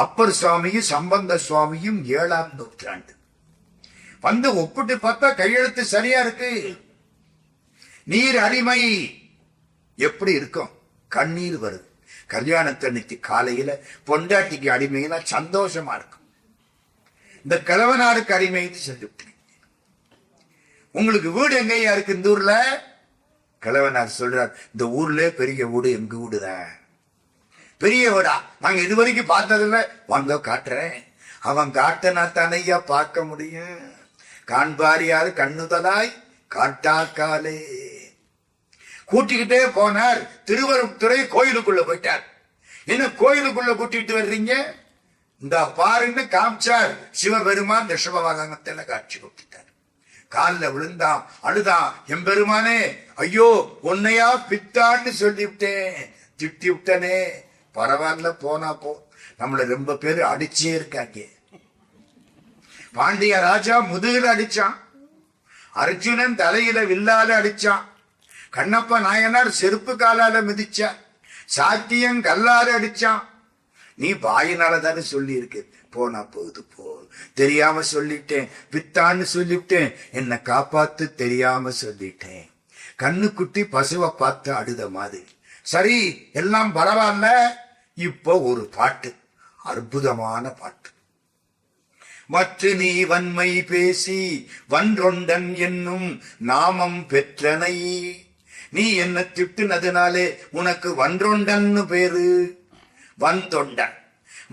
அப்பர் சுவாமியும் சம்பந்த சுவாமியும் 7ஆம் நூற்றாண்டு. வந்து ஒப்பிட்டு பார்த்தா கையெழுத்து சரியா இருக்கு. நீர் அடிமை எப்படி இருக்கும்? கண்ணீர் வருது. கல்யாணத்தன்னைக்கு காலையில பொண்டாட்டிக்கு அடிமைனா சந்தோஷமா இருக்கும். இந்த கிழவனாருக்கு அடிமைன்னு சொல்லிவிட்டேன். உங்களுக்கு வீடு எங்கேயா இருக்கு இந்த ஊர்ல? கிழவனார் சொல்றார், இந்த ஊர்ல பெரிய வீடு எங்க வீடுதான். பெரிய வீடா? நாங்க இதுவரைக்கும் பார்த்ததில்ல. வந்தோ காட்டுறேன். அவன் காட்டனா தானையா பார்க்க முடியும். காண்பார் யாரு கண்ணுதலாய் காட்டாக்காலே. கூட்டிக்கிட்டே போனார். திருவருத்துறை கோயிலுக்குள்ள போயிட்டார். என்ன கோயிலுக்குள்ள கூட்டிட்டு வர்றீங்க? இந்த பாருன்னு காமிச்சார். சிவபெருமான் ரிஷபவாகனத்துல காட்சி கொடுத்துட்டார். காலில் விழுந்தான், அழுதான். எம்பெருமானே, ஐயோ உன்னையா பித்தான்னு சொல்லிவிட்டேன், திட்டி விட்டனே. பரவாயில்ல, போனா போ. நம்மள ரொம்ப பேரு அடிச்சே இருக்காங்க. பாண்டிய ராஜா முதுகுல அடிச்சான். அர்ஜுனன் தலையில வில்லால அடிச்சான். கண்ணப்ப நாயனார் செருப்பு காலால மிதிச்சான். சாத்தியம் கல்லால அடிச்சான். நீ வாயினால தானே சொல்லி இருக்கு. போனா போகுது போ. தெரியாம சொல்லிட்டேன், பித்தான்னு சொல்லிவிட்டேன், என்னை காப்பாத்து, தெரியாம சொல்லிட்டேன். கண்ணு குட்டி பசுவை பார்த்து அழுத மாதிரி. சரி, எல்லாம் பரவாயில்ல. இப்போ ஒரு பாட்டு, அற்புதமான பாட்டு. மற்ற நீ வன்மை பேசி வன்றொண்டன் என்னும் நாமம் பெற்றனை. நீ என்ன திட்டுனதுனாலே உனக்கு வன்றொண்டன்னு பேரு. வந்தொண்டன்.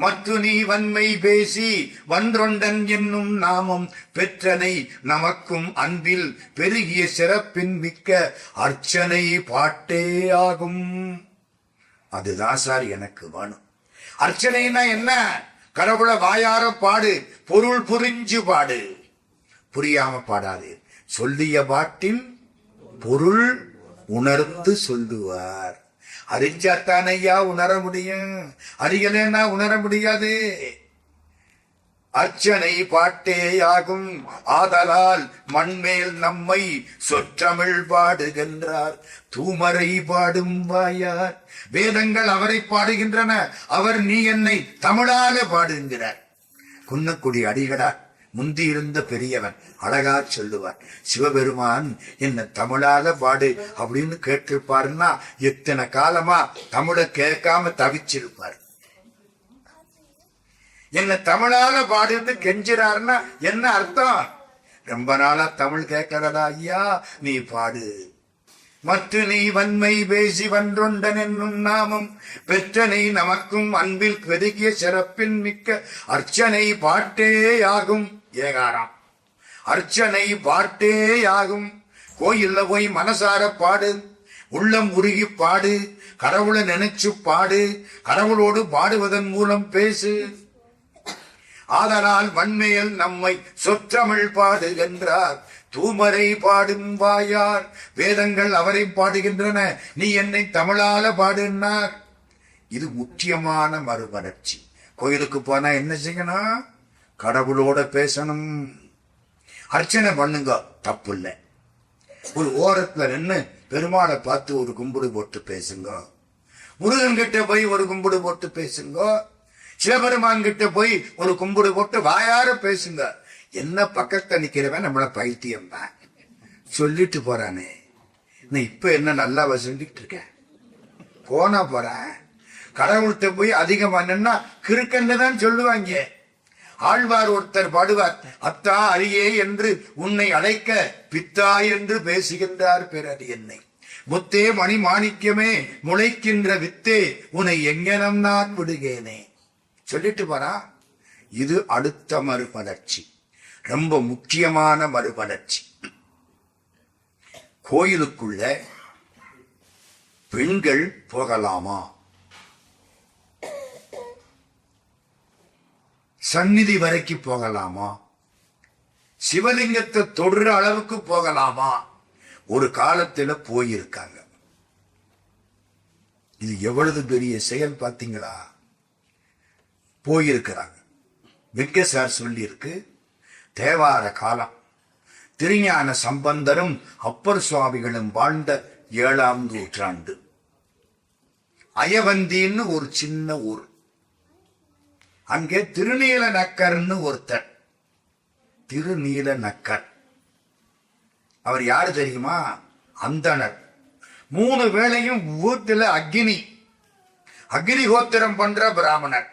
மற்ற நீ வன்மை பேசி வன்றொண்டன் என்னும் நாமம் பெற்றனை. நமக்கும் அன்பில் பெருகிய சிறப்பின் மிக்க அர்ச்சனை பாட்டே ஆகும். அதுதான் சார் எனக்கு வேணும். அர்ச்சனைனா என்ன? கடவுளை வாயார பாடு, பொருள் புரிஞ்சு பாடு. புரியாம பாடாது. சொல்லிய பாட்டின் பொருள் உணர்ந்து சொல்லுவார். அறிஞ்சாத்தானையா உணர முடியும். அறியலன்னா உணர முடியாது. அர்ச்சனை பாட்டேயாகும். ஆதலால் மண்மேல் நம்மை சொற்றமிழ் பாடுகின்றார். தூமரை பாடும் வாயார். வேதங்கள் அவரை பாடுகின்றன. அவர் நீ என்னை தமிழால பாடுகிறார். குன்னக்குடி அடிகளார் முந்தி இருந்த பெரியவன் அழகா சொல்லுவார், சிவபெருமான் என்ன தமிழால பாடு அப்படின்னு கேட்டிருப்பாருன்னா எத்தனை காலமா தமிழை கேட்காம தவிச்சிருப்பார். என்ன தமிழால பாடுன்னு கெஞ்சிறாருன்னா என்ன அர்த்தம்? ரொம்ப நாளா தமிழ் கேட்கறதா ஐயா, நீ பாடு. மற்ற நீ வன்மை பேசி வன்றொண்டன் என்னும் நாமம் பெற்றனை. நமக்கும் அன்பில் பெருகிய சிறப்பின் மிக்க அர்ச்சனை பாட்டேயாகும். ஏகாரம். அர்ச்சனை பாட்டேயாகும். கோயில்ல போய் மனசார பாடு, உள்ளம் உருகி பாடு, கடவுளை நினைச்சு பாடு, கடவுளோடு பாடுவதன் மூலம் பேசு. ஆதலால் வன்மையில் நம்மை சொற்றமிழ் பாடுகின்றார். தூமரை பாடும் வாயார். வேதங்கள் அவரை பாடுகின்றன. நீ என்னை தமிழால பாடுனார். இது முக்கியமான மறுமலர்ச்சி. கோயிலுக்கு போனா என்ன செய்யணும்? கடவுளோட பேசணும். அர்ச்சனை பண்ணுங்க, தப்பு இல்லை. ஒரு ஓரத்துல நின்று பெருமாளை பார்த்து ஒரு கும்பிடு போட்டு பேசுங்க. முருகன் கிட்ட போய் ஒரு கும்பிடு போட்டு பேசுங்க. சிவபெருமான் கிட்ட போய் ஒரு கும்பிடு போட்டு வாயார பேசுங்க. என்ன பக்கத்தை நிக்கிறவன் நம்மள பைத்தியம் தான் சொல்லிட்டு போறானே. இப்ப என்ன நல்லா சொல்லிட்டு இருக்க? போனா போறேன். கடவுள்கிட்ட போய் அதிகமா நின்னா கிறுக்கன்னு தான் சொல்லுவாங்க. ஆழ்வார் ஒருத்தர் பாடுவார், அத்தா அரியே என்று உன்னை அழைக்க பித்தா என்று பேசுகின்றார் பிறர் என்னை. முத்தே மணி மாணிக்கமே முளைக்கின்ற வித்தே உன்னை எங்கனம் நான் விடுகேனே சொல்லிட்டு போறா. இது அடுத்த மறுமலர்ச்சி, ரொம்ப முக்கியமான மறுமலர்ச்சி. கோயிலுக்குள்ள பெண்கள் போகலாமா சந்நிதி வரைக்கும் போகலாமா? சிவலிங்கத்தை தொடுற அளவுக்கு போகலாமா? ஒரு காலத்துல போயிருக்காங்க. இது எவ்வளவு பெரிய செயல் பார்த்தீங்களா? போயிருக்கிறாங்க. விக்கசார் சொல்லி இருக்கு, தேவார காலம், திருஞான சம்பந்தரும் அப்பர் சுவாமிகளும் வாழ்ந்த 7ஆம் நூற்றாண்டு. அயவந்தின்னு ஒரு சின்ன ஊர். அங்கே திருநீல நக்கர்னு ஒருத்தர். திருநீல நக்கர் அவர் யாரு தெரியுமா? அந்தணர். 3 வேளையும் வீட்டுல அக்னிஹோத்திரம் பண்ற பிராமணர்,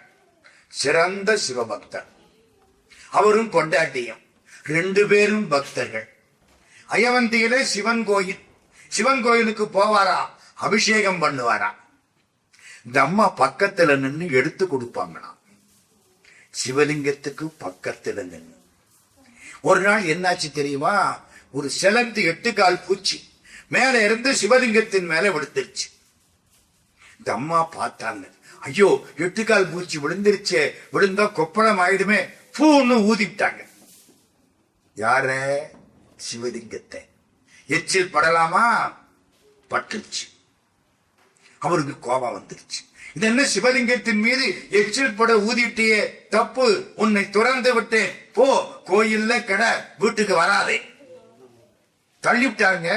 சிறந்த சிவபக்தர். அவரும் கொண்டாட்டியும் 2 பேரும் பக்தர்கள். அயவந்தியிலே சிவன் கோயிலுக்கு போவாரா, அபிஷேகம் பண்ணுவாரா. இந்த அம்மா பக்கத்துல நின்று எடுத்து கொடுப்பாங்களாம், சிவலிங்கத்துக்கு பக்கத்துல நின்று. ஒரு நாள் என்னாச்சு தெரியுமா? ஒரு செலந்து 8 கால் பூச்சி மேல இருந்து சிவலிங்கத்தின் மேல விழுந்துருச்சு. இந்த அம்மா பார்த்தாங்க, ஐயோ 8 கால் பூச்சி விழுந்துருச்சே, விழுந்தா கொப்பளம் ஆயிடுமே, பூன்னு ஊதிட்டாங்க. யார? சிவலிங்கத்தை. எச்சில் படலாமா? பட்டுச்சு. அவருக்கு கோபம் வந்துருச்சு. இது என்ன, சிவலிங்கத்தின் மீது எச்சில் பட ஊதிட்டியே, தப்பு, உன்னை துறந்து விட்டேன், போ, கோயில்ல கடை, வீட்டுக்கு வராதே. தள்ளிவிட்டாங்க.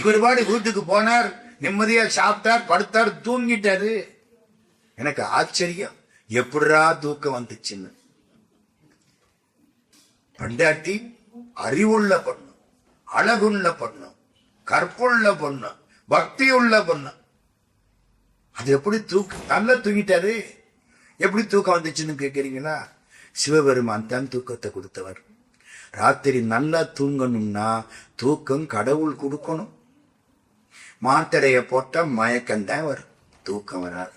ஒருபாடு வீட்டுக்கு போனார், நிம்மதியா சாப்பிட்டார், படுத்தார், தூங்கிட்டாரு. எனக்கு ஆச்சரியம், எப்படிரா தூக்கம் வந்துச்சுன்னு. பண்டாட்டி அறிவுள்ள பொண்ணு, அழகுள்ள பொண்ணு, கற்புள்ள பொண்ணு, பக்தி உள்ள பொண்ணு. அது எப்படி நல்லா தூங்கிட்டாரு. எப்படி தூக்கம் வந்துச்சுன்னு கேட்கிறீங்களா? சிவபெருமான் தான் தூக்கத்தை கொடுத்தவர். ராத்திரி நல்லா தூங்கணும்னா தூக்கம் கடவுள் கொடுக்கணும். மாத்திரைய போட்டா மயக்கம்தான் வரும், தூக்கம் வராது.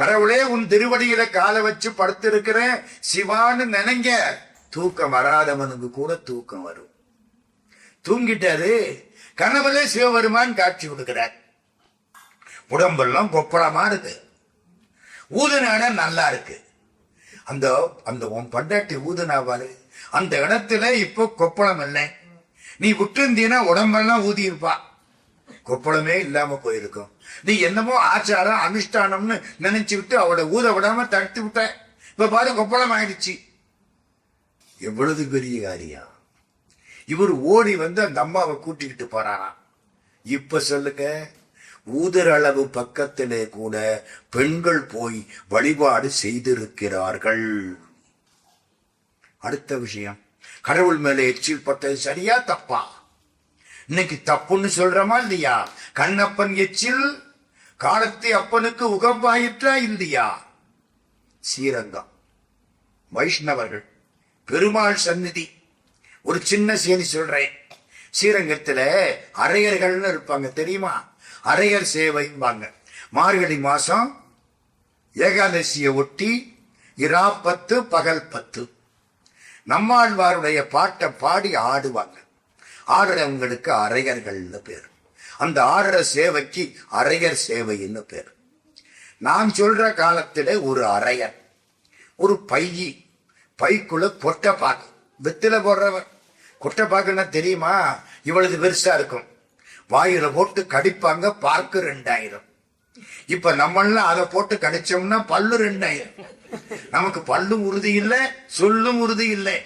கடவுளே உன் திருவடியில காலை வச்சு படுத்திருக்கிறேன் சிவான்னு நினைங்க, தூக்கம் வராதவனுக்கு கூட தூக்கம் வரும். தூங்கிட்டாரு. கனவுல சிவபெருமான் காட்சி கொடுக்கிறார். உடம்பெல்லாம் கொப்பளமா இருக்கு, ஊதுனாட நல்லா இருக்கு. அந்த உன் பண்டாட்டி ஊதுனாவாரு, அந்த இடத்துல இப்போ கொப்பளம் இல்லை. நீ விட்டுருந்தீனா உடம்பெல்லாம் ஊதி இருப்பா, கொப்பளமே இல்லாம போயிருக்கும். நீ என்னமோ ஆச்சாரம் அனுஷ்டானம்னு நினைச்சு விட்டு அவளை ஊத விடாம தடுத்து விட்ட. இப்ப பாரு, கொப்பளம் ஆயிடுச்சு. எவ்வளவு பெரிய காரியம். இவர் ஓடி வந்து அந்த அம்மாவை கூட்டிக்கிட்டு போறாராம். இப்ப சொல்லுங்க, ஊதர் அளவு பக்கத்திலே கூட பெண்கள் போய் வழிபாடு செய்திருக்கிறார்கள். அடுத்த விஷயம், கடவுள் மேல எச்சில் பட்டது சரியா தப்பா? இன்னைக்கு தப்புன்னு சொல்றமா இல்லையா? கண்ணப்பன் எச்சில் காலத்தை அப்பனுக்கு உகப்பாயிற்றா இல்லையா? ஸ்ரீரங்கம் வைஷ்ணவர்கள் பெருமாள் சந்நிதி. ஒரு சின்ன செய்தி சொல்றேன். ஸ்ரீரங்கத்துல அரையர்கள்னு இருப்பாங்க, தெரியுமா? அரையர் சேவைம்பாங்க. மார்கழி மாசம் ஏகாதசியை ஒட்டி இரா 10 பகல் 10 நம்மாழ்வாருடைய பாட்டை பாடி ஆடுவாங்க. ஆடுறவங்களுக்கு அரையர்கள்னு பேர். அந்த ஆடுற சேவைக்கு அரையர் சேவைன்னு பேர். நான் சொல்ற காலத்துல ஒரு அரையர் ஒரு பைக்குள்ள கொட்டைப்பாக்கு வெத்தில போடுறவர். கொட்டைப்பாக்குன்னா தெரியுமா? இவ்வளவு பெருசா இருக்கும். வாயில போட்டு கடிப்பாங்க, பார்க்கு 2000. இப்ப நம்மளாம் அதை போட்டு கடிச்சோம்னா பல்லு 2000. நமக்கு பல்லும் உறுதி இல்லை, சொல்லும் உறுதி இல்லை.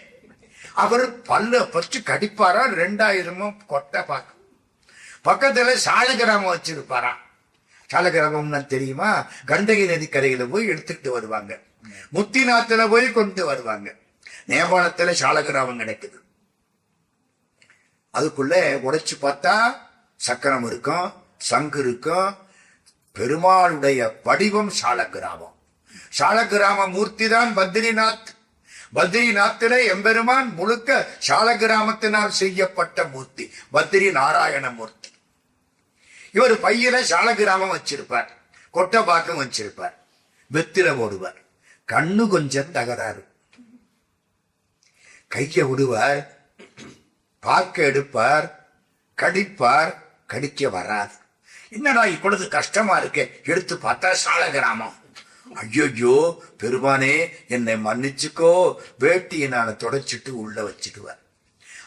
அவர் பல்லு பச்சு கடிப்பாரா 2000 கொட்டைப்பாக்கு. பக்கத்துல சாலகிராமம் வச்சிருப்பாரா. சாலகிராமம்னா தெரியுமா? கண்டகி நதிக்கரையில போய் எடுத்துக்கிட்டு வருவாங்க, முத்திநாத்துல போய் கொண்டு வருவாங்க. நேபாளத்துல சாலகிராமம் கிடைக்குது. அதுக்குள்ள உடைச்சு பார்த்தா சக்கரம் இருக்கும், சங்கு இருக்கும். பெருமாளுடைய வடிவம் சாலகிராமம். சாலகிராம மூர்த்தி தான் பத்ரிநாத். பத்ரிநாத்தில எம்பெருமான் முழுக்க சாலகிராமத்தினால் செய்யப்பட்ட மூர்த்தி, பத்ரி நாராயண மூர்த்தி. இவர் பையில சாலகிராமம் வச்சிருப்பார், கொட்டைப்பாக்கம் வச்சிருப்பார், வெத்தில போடுவார். கண்ணு கொஞ்சம் தகராறு. கைய விடுவார், பார்க்க எடுப்பார், கடிப்பார், கடிக்க வராது. என்னடா இப்பொழுது கஷ்டமா இருக்கு, எடுத்து பார்த்தா சாலகிராமம். ஐயோ பெருமானே என்னை மன்னிச்சுக்கோ, வேட்டியை நான் தொடச்சிட்டு உள்ள வச்சிடுவார்.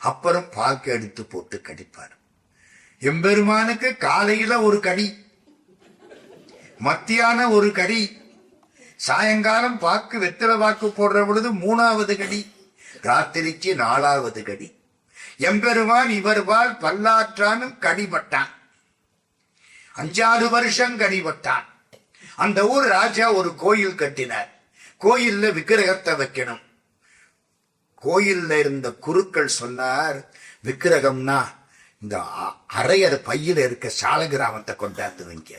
அப்புறம் பாக்கு எடுத்து போட்டு கடிப்பார். எம்பெருமானுக்கு காலையில ஒரு கடி, மத்தியான ஒரு கடி, சாயங்காலம் பாக்கு வெத்தலை பாக்கு போடுற பொழுது 3வது கடி, ராத்திரிக்கு 4வது கடி. எம்பெருமான் இவர்வால் பல்லாற்றானும் கடிபட்டான். 5-6 வருஷம் கடிபட்டான். அந்த ஊர் ராஜா ஒரு கோயில் கட்டினார். கோயில்ல விக்கிரகத்தை வைக்கணும். கோயில்ல இருந்த குருக்கள் சொன்னார், விக்கிரகம்னா இந்த அரையர் பையில இருக்க சாலகிராமத்தை கொண்டாந்து வைங்க.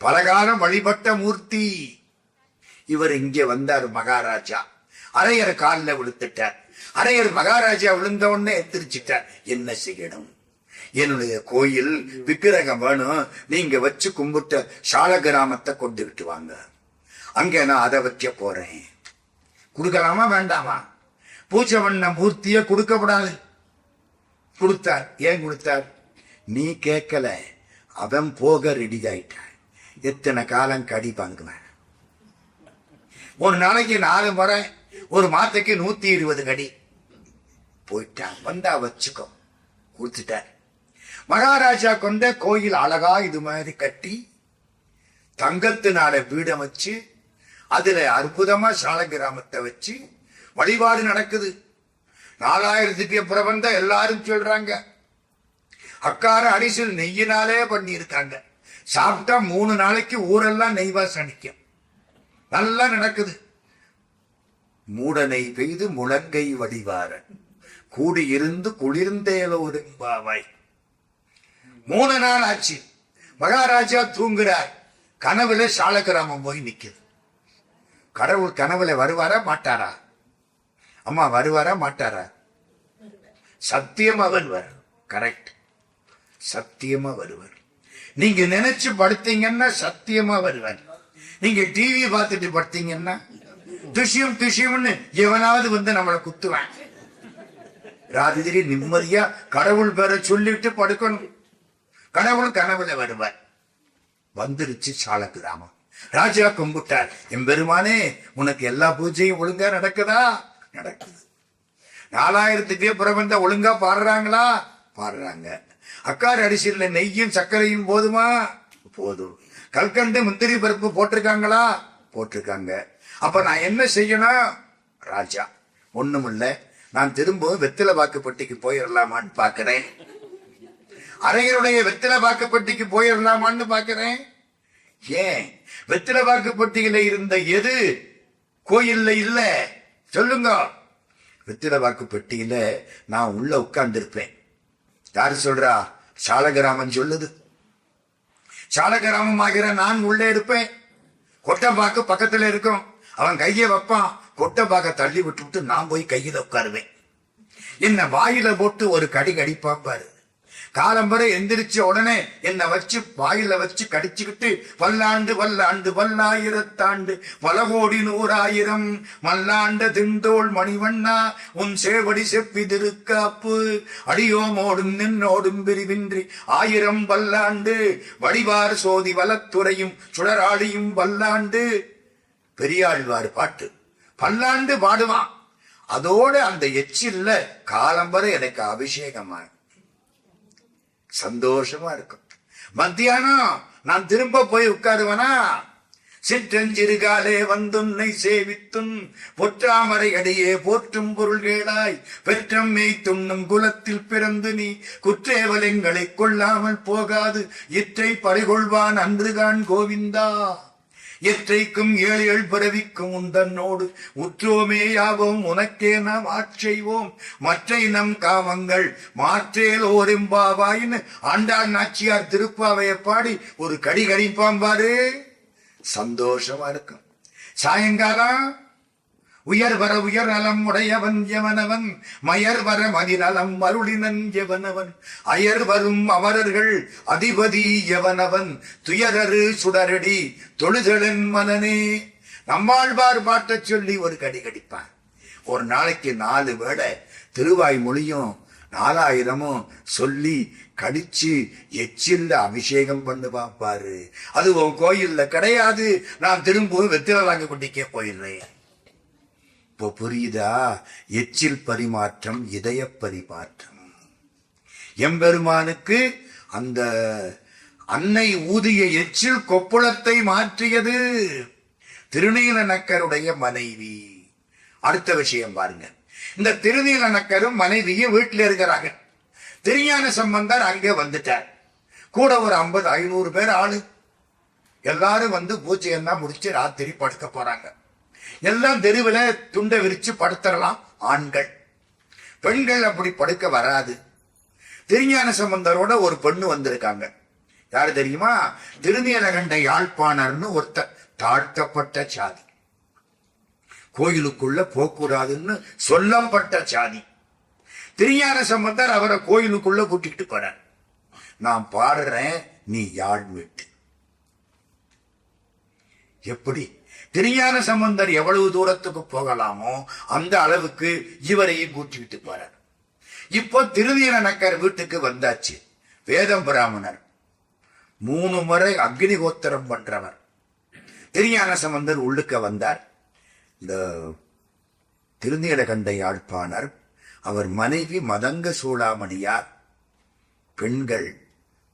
பலகாலம் வழிபட்ட மூர்த்தி. இவர் இங்கே வந்தார். மகாராஜா அரையர் காலில் விழுத்துட்டார். அரையர் மகாராஜா விழுந்த உடனே எந்திரிச்சிட்டார். என்ன செய்யணும்? என்னுடைய கோயில் விக்கிரகம் வேணும், நீங்க வச்சு கும்பிட்ட சாலகிராமத்தை கொண்டுகிட்டு வாங்க, அங்க நான் அதை வைக்க போறேன். கொடுக்கலாமா வேண்டாமா? பூஜை பண்ண மூர்த்திய கொடுக்கப்படாது. கொடுத்தார். ஏன் கொடுத்தார்? நீ கேட்கல, அவன் போக ரெடி ஆயிட்டான். எத்தனை காலம் கடி வாங்குவேன்? ஒரு நாளைக்கு 4 முறை, ஒரு மாதத்துக்கு 120 கடி. போயிட்டான். வந்தா வச்சுக்கோ, கொடுத்துட்டார். மகாராஜா கொண்ட கோயில் அழகா இது மாதிரி கட்டி தங்கத்தினால வீடம் வச்சு அதுல அற்புதமா சாலகிராமத்தை வச்சு வழிபாடு நடக்குது. 4000 பிரபந்தம் எல்லாரும் சொல்றாங்க. அக்கார அரிசில் நெய்யினாலே பண்ணி இருக்காங்க. சாப்பிட்டா 3 நாளைக்கு ஊரெல்லாம் நெய்வாசம் அடிக்கும். நல்லா நடக்குது. மூடனை பெய்து முழங்கை வடிவாரன் கூடியிருந்து குளிர்ந்தேலோரும்பாவாய். 3 நாள் ஆச்சு. மகாராஜா தூங்குறார். கனவுல சாலகிராமம் போய் நிக்குது. கடவுள் கனவுல வருவாரா மாட்டாரா? அம்மா வருவாரா மாட்டாரா? சத்தியமா வருவார். கரெக்ட், சத்தியமா வருவார். நீங்க நினைச்சு படுத்தீங்கன்னா சத்தியமா வருவார். நீங்க டிவி பார்த்துட்டு படுத்தீங்கன்னா துஷியம் துஷியம்னு எவனாவது வந்து நம்மளை குத்துவான். ராத்திரி நிம்மதியா கடவுள் பேரை சொல்லிட்டு படுக்கணும். கடவுள் கனவுல வருவார். வந்துருச்சு சாலகிராமம். ராஜா கும்பிட்டார். எம்பெருமானே, உனக்கு எல்லா பூஜையும் ஒழுங்கா நடக்குதா? நடக்குது. 4000 பிரபந்த ஒழுங்கா பாடுறாங்களா? பாடுறாங்க. அக்கார் அரிசியில நெய்யும் சர்க்கரையும் போதுமா? போதும். கல்கண்டு முந்திரி பருப்பு போட்டிருக்காங்களா? போட்டிருக்காங்க. அப்ப நான் என்ன செய்யணும்? ராஜா, ஒண்ணுமில்ல, நான் திரும்ப வெத்தில வாக்குப்பட்டிக்கு போயிடலாமான்னு பாக்குறேன். அரையருடைய வெத்தில வாக்குப்பட்டிக்கு போயிடலாமான்னு பாக்குறேன். ஏன்? வெத்தில வாக்குப்பட்டியில இருந்த எது கோயில்ல இல்ல? சொல்லுங்க. வெத்தில வாக்குப்பட்டியில நான் உள்ள உட்கார்ந்து இருப்பேன். யாரு சொல்றா? சாலகிராமம் சொல்லுது. சாலகிராமம் ஆகிற நான் உள்ளே இருப்பேன். கொட்டப்பாக்கு பக்கத்துல இருக்கும். அவன் கையை வைப்பான். கொட்டப்பாக்க தள்ளி விட்டு நான் போய் கையில உட்காருவேன். என்ன வாயில போட்டு ஒரு கடி கடிப்பான் பாரு. காலம்பரை எந்திரிச்ச உடனே என்ன வச்சு வாயில வச்சு கடிச்சுக்கிட்டு பல்லாண்டு பல்லாண்டு பல்லாயிரத்தாண்டு பல கோடி 100,000 மல்லாண்ட திண்டோள் மணிவண்ணா உன் சேவடி செப்பிதிருக்காப்பு அடியோமோடும் நின்னோடும் பிரிவின்றி 1000 பல்லாண்டு வடிவார் சோதி வலத்துறையும் சுடராடியும் பல்லாண்டு. பெரியாழ்வார் பாட்டு. பல்லாண்டு பாடுவான். அதோட அந்த எச்சில்ல காலம்பரை எனக்கு அபிஷேகமா சந்தோஷமா இருக்கும். மத்தியானம் நான் திரும்ப போய் உட்காருவனா? சிற்றஞ்சிறுகாலே வந்துன்னை சேவித்துன் பொற்றாமரை அடியே போற்றும் பொருள்கேளாய் பெற்றம் மேய்த்துண்ணும் குலத்தில் பிறந்து நீ குற்றேவலங்களை கொள்ளாமல் போகாது இற்றை பறிகொள்வான் அன்றுகான் கோவிந்தா. எற்றைக்கும் 7 பிறவிக்கும் உந்தன்னோடு உற்றோமே யாவோம் உனக்கே நாம் ஆட்செய்வோம் மற்றை நம் காமங்கள் மாற்றேல் ஓரெம்பாவாயின்னு ஆண்டாள் நாச்சியார் திருப்பாவையை பாடி ஒரு கடி கடிப்பான் பாரு. சந்தோஷமா இருக்கும். சாயங்காலம் உயர் வர உயர் நலம் உடையவன் எவனவன் மயர் வர மதிநலம் மருளினன் எவனவன் அயர் வரும் அமரர்கள் அதிபதி எவனவன் துயரரு சுடரடி தொழுதலன் மனனே. நம்மாழ்வார் பாட்ட சொல்லி ஒரு கடி கடிப்பான். ஒரு நாளைக்கு 4 வேளை திருவாய் மொழியும் 4000 சொல்லி கடிச்சு எச்சில்ல அபிஷேகம் பண்ணுவா பாரு. அது உன் கோயில்ல கிடையாது. நான் திரும்பவும் வெத்தில வாங்க கொண்டிக்கே போயிடுறேன். இப்போ புரியுதா? எச்சில் பரிமாற்றம் இதய பரிமாற்றம். எம்பெருமானுக்கு அந்த அன்னை ஊதிய எச்சில் கொப்புளத்தை மாற்றியது திருநீல நக்கருடைய மனைவி. அடுத்த விஷயம் பாருங்க. இந்த திருநீல நக்கரும் மனைவியும் வீட்டில் இருக்கிறாங்க. திருஞான சம்பந்தர் அங்கே வந்துட்டார். கூட ஒரு 50-500 பேர் ஆளு. எல்லாரும் வந்து பூஜையெல்லாம் முடிச்சு ராத்திரி படுக்க போறாங்க. எல்லாம் தெருவில் துண்டை விரிச்சு படுத்துறலாம் ஆண்கள். பெண்கள் அப்படி படுக்க வராது. திருஞான சம்பந்தரோட ஒரு பெண்ணு வந்திருக்காங்க. யாரு தெரியுமா? திருநீலகண்ட யாழ்ப்பாணர்னு ஒருத்தர், தாழ்த்தப்பட்ட சாதி, கோயிலுக்குள்ள போக்கூடாதுன்னு சொல்லப்பட்ட சாதி. திருஞான சம்பந்தர் அவரை கோயிலுக்குள்ள கூட்டிட்டு போறார். நான் பாடுறேன், நீ யாழ் மீட்டு. எப்படி? திருஞான சம்பந்தர் எவ்வளவு தூரத்துக்கு போகலாமோ அந்த அளவுக்கு இவரையும் கூட்டிட்டு போறார். இப்போ திருநீல நக்கர் வீட்டுக்கு வந்தாச்சு. வேதம் பிராமணர், 3 முறை அக்னிகோத்திரம் பண்றவர். திருஞான சம்பந்தர் உள்ளுக்க வந்தார். இந்த திருநீலகண்ட யாழ்ப்பாணர், அவர் மனைவி மதங்க சூளாமணியார். பெண்கள்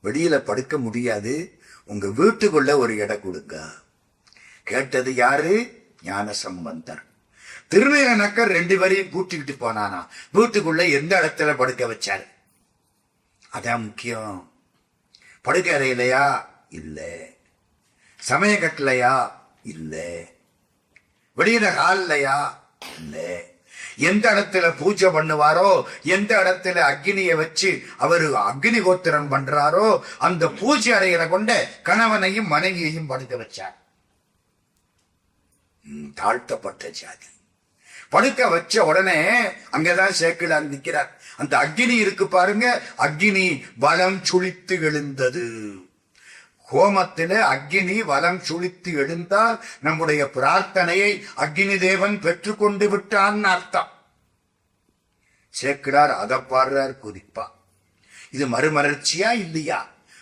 வெளியில படுக்க முடியாது, உங்க வீட்டுக்குள்ள ஒரு இடம் கொடுங்க. கேட்டது யாரு? ஞான சம்பந்தர். திருநீல நக்கர் 2 பேரையும் கூட்டிக்கிட்டு போனானா. வீட்டுக்குள்ள எந்த இடத்துல படுக்க வச்சாரு? அதான் முக்கியம். படுக்க அறையிலையா? இல்ல. சமய கட்டலையா? இல்ல. வெளியில ஹால்லையா? இல்ல. எந்த இடத்துல பூஜை பண்ணுவாரோ, எந்த இடத்துல அக்னியை வச்சு அவரு அக்னி கோத்திரம் பண்றாரோ அந்த பூஜை அறையில கொண்ட கணவனையும் மனைவியையும் படுக்க வச்சார். தாழ்த்தப்பட்ட ஜாதி. படுக்க வச்ச உடனே அங்கதான் சேக்கிழார் நிற்கிறார். அந்த அக்னி இருக்கு பாருங்க, அக்னி வலம் சுழித்து எழுந்தது. ஹோமத்தில அக்னி வலம் சுழித்து எழுந்தால் நம்முடைய பிரார்த்தனையை அக்னி தேவன் பெற்றுக்கொண்டு விட்டான்னு அர்த்தம். சேக்கிழார் அதை பாடுறார் குறிப்பா. இது மறுமலர்ச்சியா இல்லையா?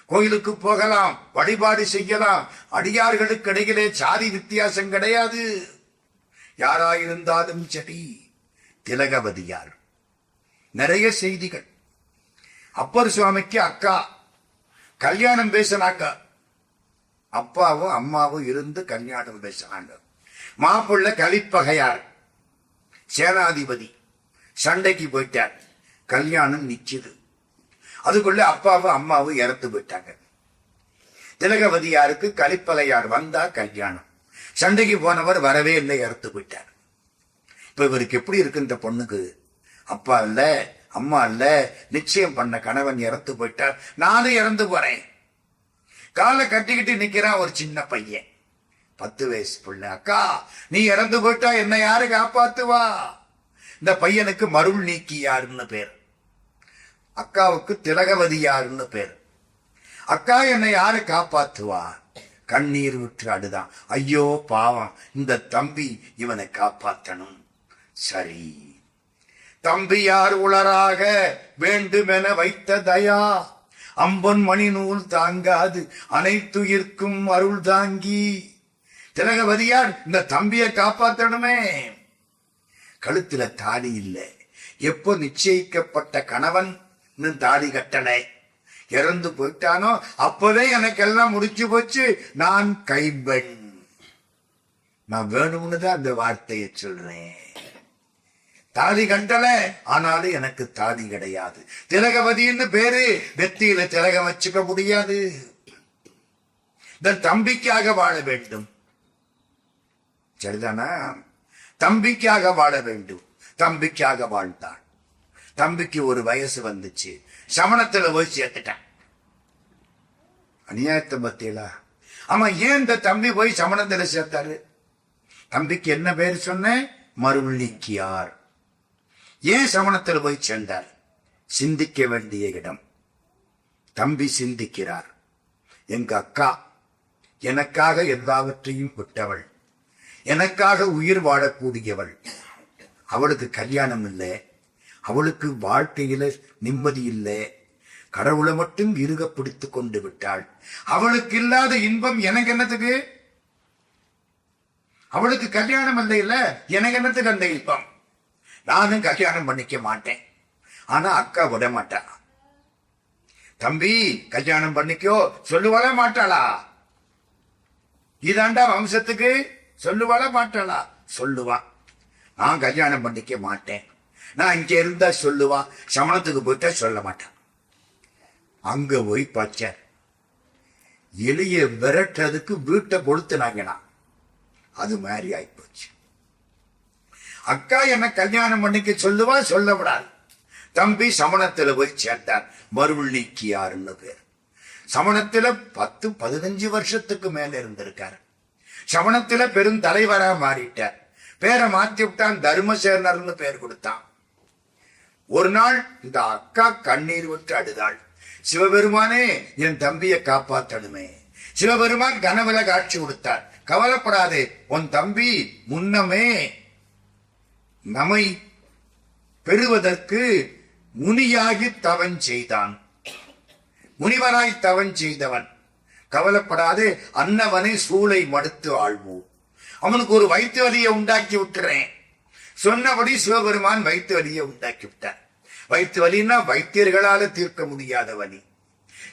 கோயிலுக்கு போகலாம், வழிபாடு செய்யலாம். அடியார்களுக்கு இடையிலே சாதி வித்தியாசம் கிடையாது. யாராயிருந்தாலும் சரி. திலகவதியார். நிறைய செய்திகள். அப்பர் சுவாமிக்கு அக்கா கல்யாணம் பேசினாங்க. அப்பாவும் அம்மாவும் இருந்து கல்யாணம் பேசினாங்க. மாப்பிள்ள கலிப்பகையார், சேனாதிபதி, சண்டைக்கு போயிட்டார். கல்யாணம் நிச்சது. அதுக்குள்ள அப்பாவும் அம்மாவும் இறந்து போயிட்டாங்க. திலகவதியாருக்கு கலிப்பகையார் வந்தா கல்யாணம். சண்டைக்கு போனவர் வரவே இல்லை, இறந்து போயிட்டார். இப்ப இவருக்கு எப்படி இருக்கு? இந்த பொண்ணுக்கு அப்பா இல்ல, அம்மா இல்ல, நிச்சயம் பண்ண கணவன் இறந்து போயிட்டார், நானும் இறந்து போறேன். காலை கட்டிக்கிட்டு நிக்கிறான் ஒரு சின்ன பையன், 10 வயசு பிள்ளை. அக்கா, நீ இறந்து போயிட்டா என்ன யாரு காப்பாத்துவா? இந்த பையனுக்கு மருள் நீக்கியாருன்னு பேர், அக்காவுக்கு திலகவதியாருன்னு பேர். அக்கா, என்னை யாரு காப்பாத்துவா? கண்ணீர் விட்டு அழுதான். ஐயோ பாவம், இந்த தம்பி இவனை காப்பாற்றணும். சரி, தம்பியார் உளராக வேண்டுமென வைத்த தயா, அம்பொன் மணி நூல் தாங்காது அனைத்துயிர்க்கும் அருள் தாங்கி. திலகவதியார் இந்த தம்பியை காப்பாற்றணுமே. கழுத்துல தாடி இல்லை. எப்போ நிச்சயிக்கப்பட்ட கணவன் தாடி கட்டளை, இறந்து போயிட்டானோ அப்பவே எனக்கு எல்லாம் முடிச்சு போச்சு. நான் கைபெண். நான் வேணும்னு தான் அந்த வார்த்தையை சொல்றேன். தாடி கண்டல, ஆனாலும் எனக்கு தாடி கிடையாது. திலகவதின்னு பேரு, வெத்தியில திலகம் வச்சுக்க முடியாது. இந்த தம்பிக்காக வாழ வேண்டும். சரிதானா? தம்பிக்காக வாழ வேண்டும். தம்பிக்காக வாழ்ந்தான். தம்பிக்கு ஒரு வயசு வந்துச்சு, சமணத்துல போய் சேர்த்துட்டான். அநியாயத்தை பத்தியலா? ஆமா, ஏன் இந்த தம்பி போய் சமணத்துல சேர்த்தாரு? தம்பிக்கு என்ன பேர் சொன்ன? மருள் நீக்கியார். ஏன் சமணத்தில் போய் சேர்ந்தார்? சிந்திக்க வேண்டிய இடம். தம்பி சிந்திக்கிறார். எங்க அக்கா எனக்காக எல்லாவற்றையும் விட்டவள், எனக்காக உயிர் வாழக்கூடியவள். அவளுக்கு கல்யாணம் இல்லை, அவளுக்கு வாழ்க்கையில நிம்மதி இல்லை, கடவுளை மட்டும் இறுக பிடித்து கொண்டு விட்டாள். அவளுக்கு இல்லாத இன்பம் எனக்கு என்னத்துக்கு? அவளுக்கு கல்யாணம் இல்ல, எனக்கு என்னத்துக்கு அந்த இன்பம்? நானும் கல்யாணம் பண்ணிக்க மாட்டேன். ஆனா அக்கா விட மாட்டா. தம்பி கல்யாணம் பண்ணிக்கோ சொல்லுவாள மாட்டாளா? இதாண்டா வம்சத்துக்கு சொல்லுவாள மாட்டாளா? சொல்லுவா. நான் கல்யாணம் பண்ணிக்க மாட்டேன். நான் இங்க இருந்தா சொல்லுவா, சமணத்துக்கு போயிட்டா சொல்ல மாட்டான். அங்க போய் பச்சை எலிய விரட்டுறதுக்கு வீட்டை கொளுத்துனாங்கண்ணா. அது மாதிரி ஆயிப்போச்சு. அக்கா என்ன கல்யாணம் பண்ணிக்க சொல்லுவா, சொல்ல விடாது. தம்பி சமணத்துல போய் சேர்ந்தார். மருள்ளிக்கியாருன்னு பேர். சமணத்துல 10-15 வருஷத்துக்கு மேல இருந்திருக்காரு. சமணத்துல பெரும் தலைவரா மாறிட்டார். பேரை மாத்தி விட்டான், தர்மசேனர்னு பேர் கொடுத்தான். ஒரு நாள் இந்த அக்கா கண்ணீர் விட்டு அழுதாள். சிவபெருமானே என் தம்பியை காப்பாற்றணுமே. சிவபெருமான் கனவுல காட்சி கொடுத்தார். கவலைப்படாதே, உன் தம்பி முன்னமே நம்மை பெறுவதற்கு முனியாகி தவன் செய்தான். முனிவராய் தவன் செய்தவன். கவலைப்படாதே, அன்னவனை சூளை மடுத்து ஆழ்வோம். அவனுக்கு ஒரு வயிற்று வலியை உண்டாக்கி விட்டுறேன். சொன்னபடி சிவபெருமான் வயிற்று வலியை உண்டாக்கி விட்டார். வயிற்று வலின்னா வைத்தியர்களால தீர்க்க முடியாத வலி,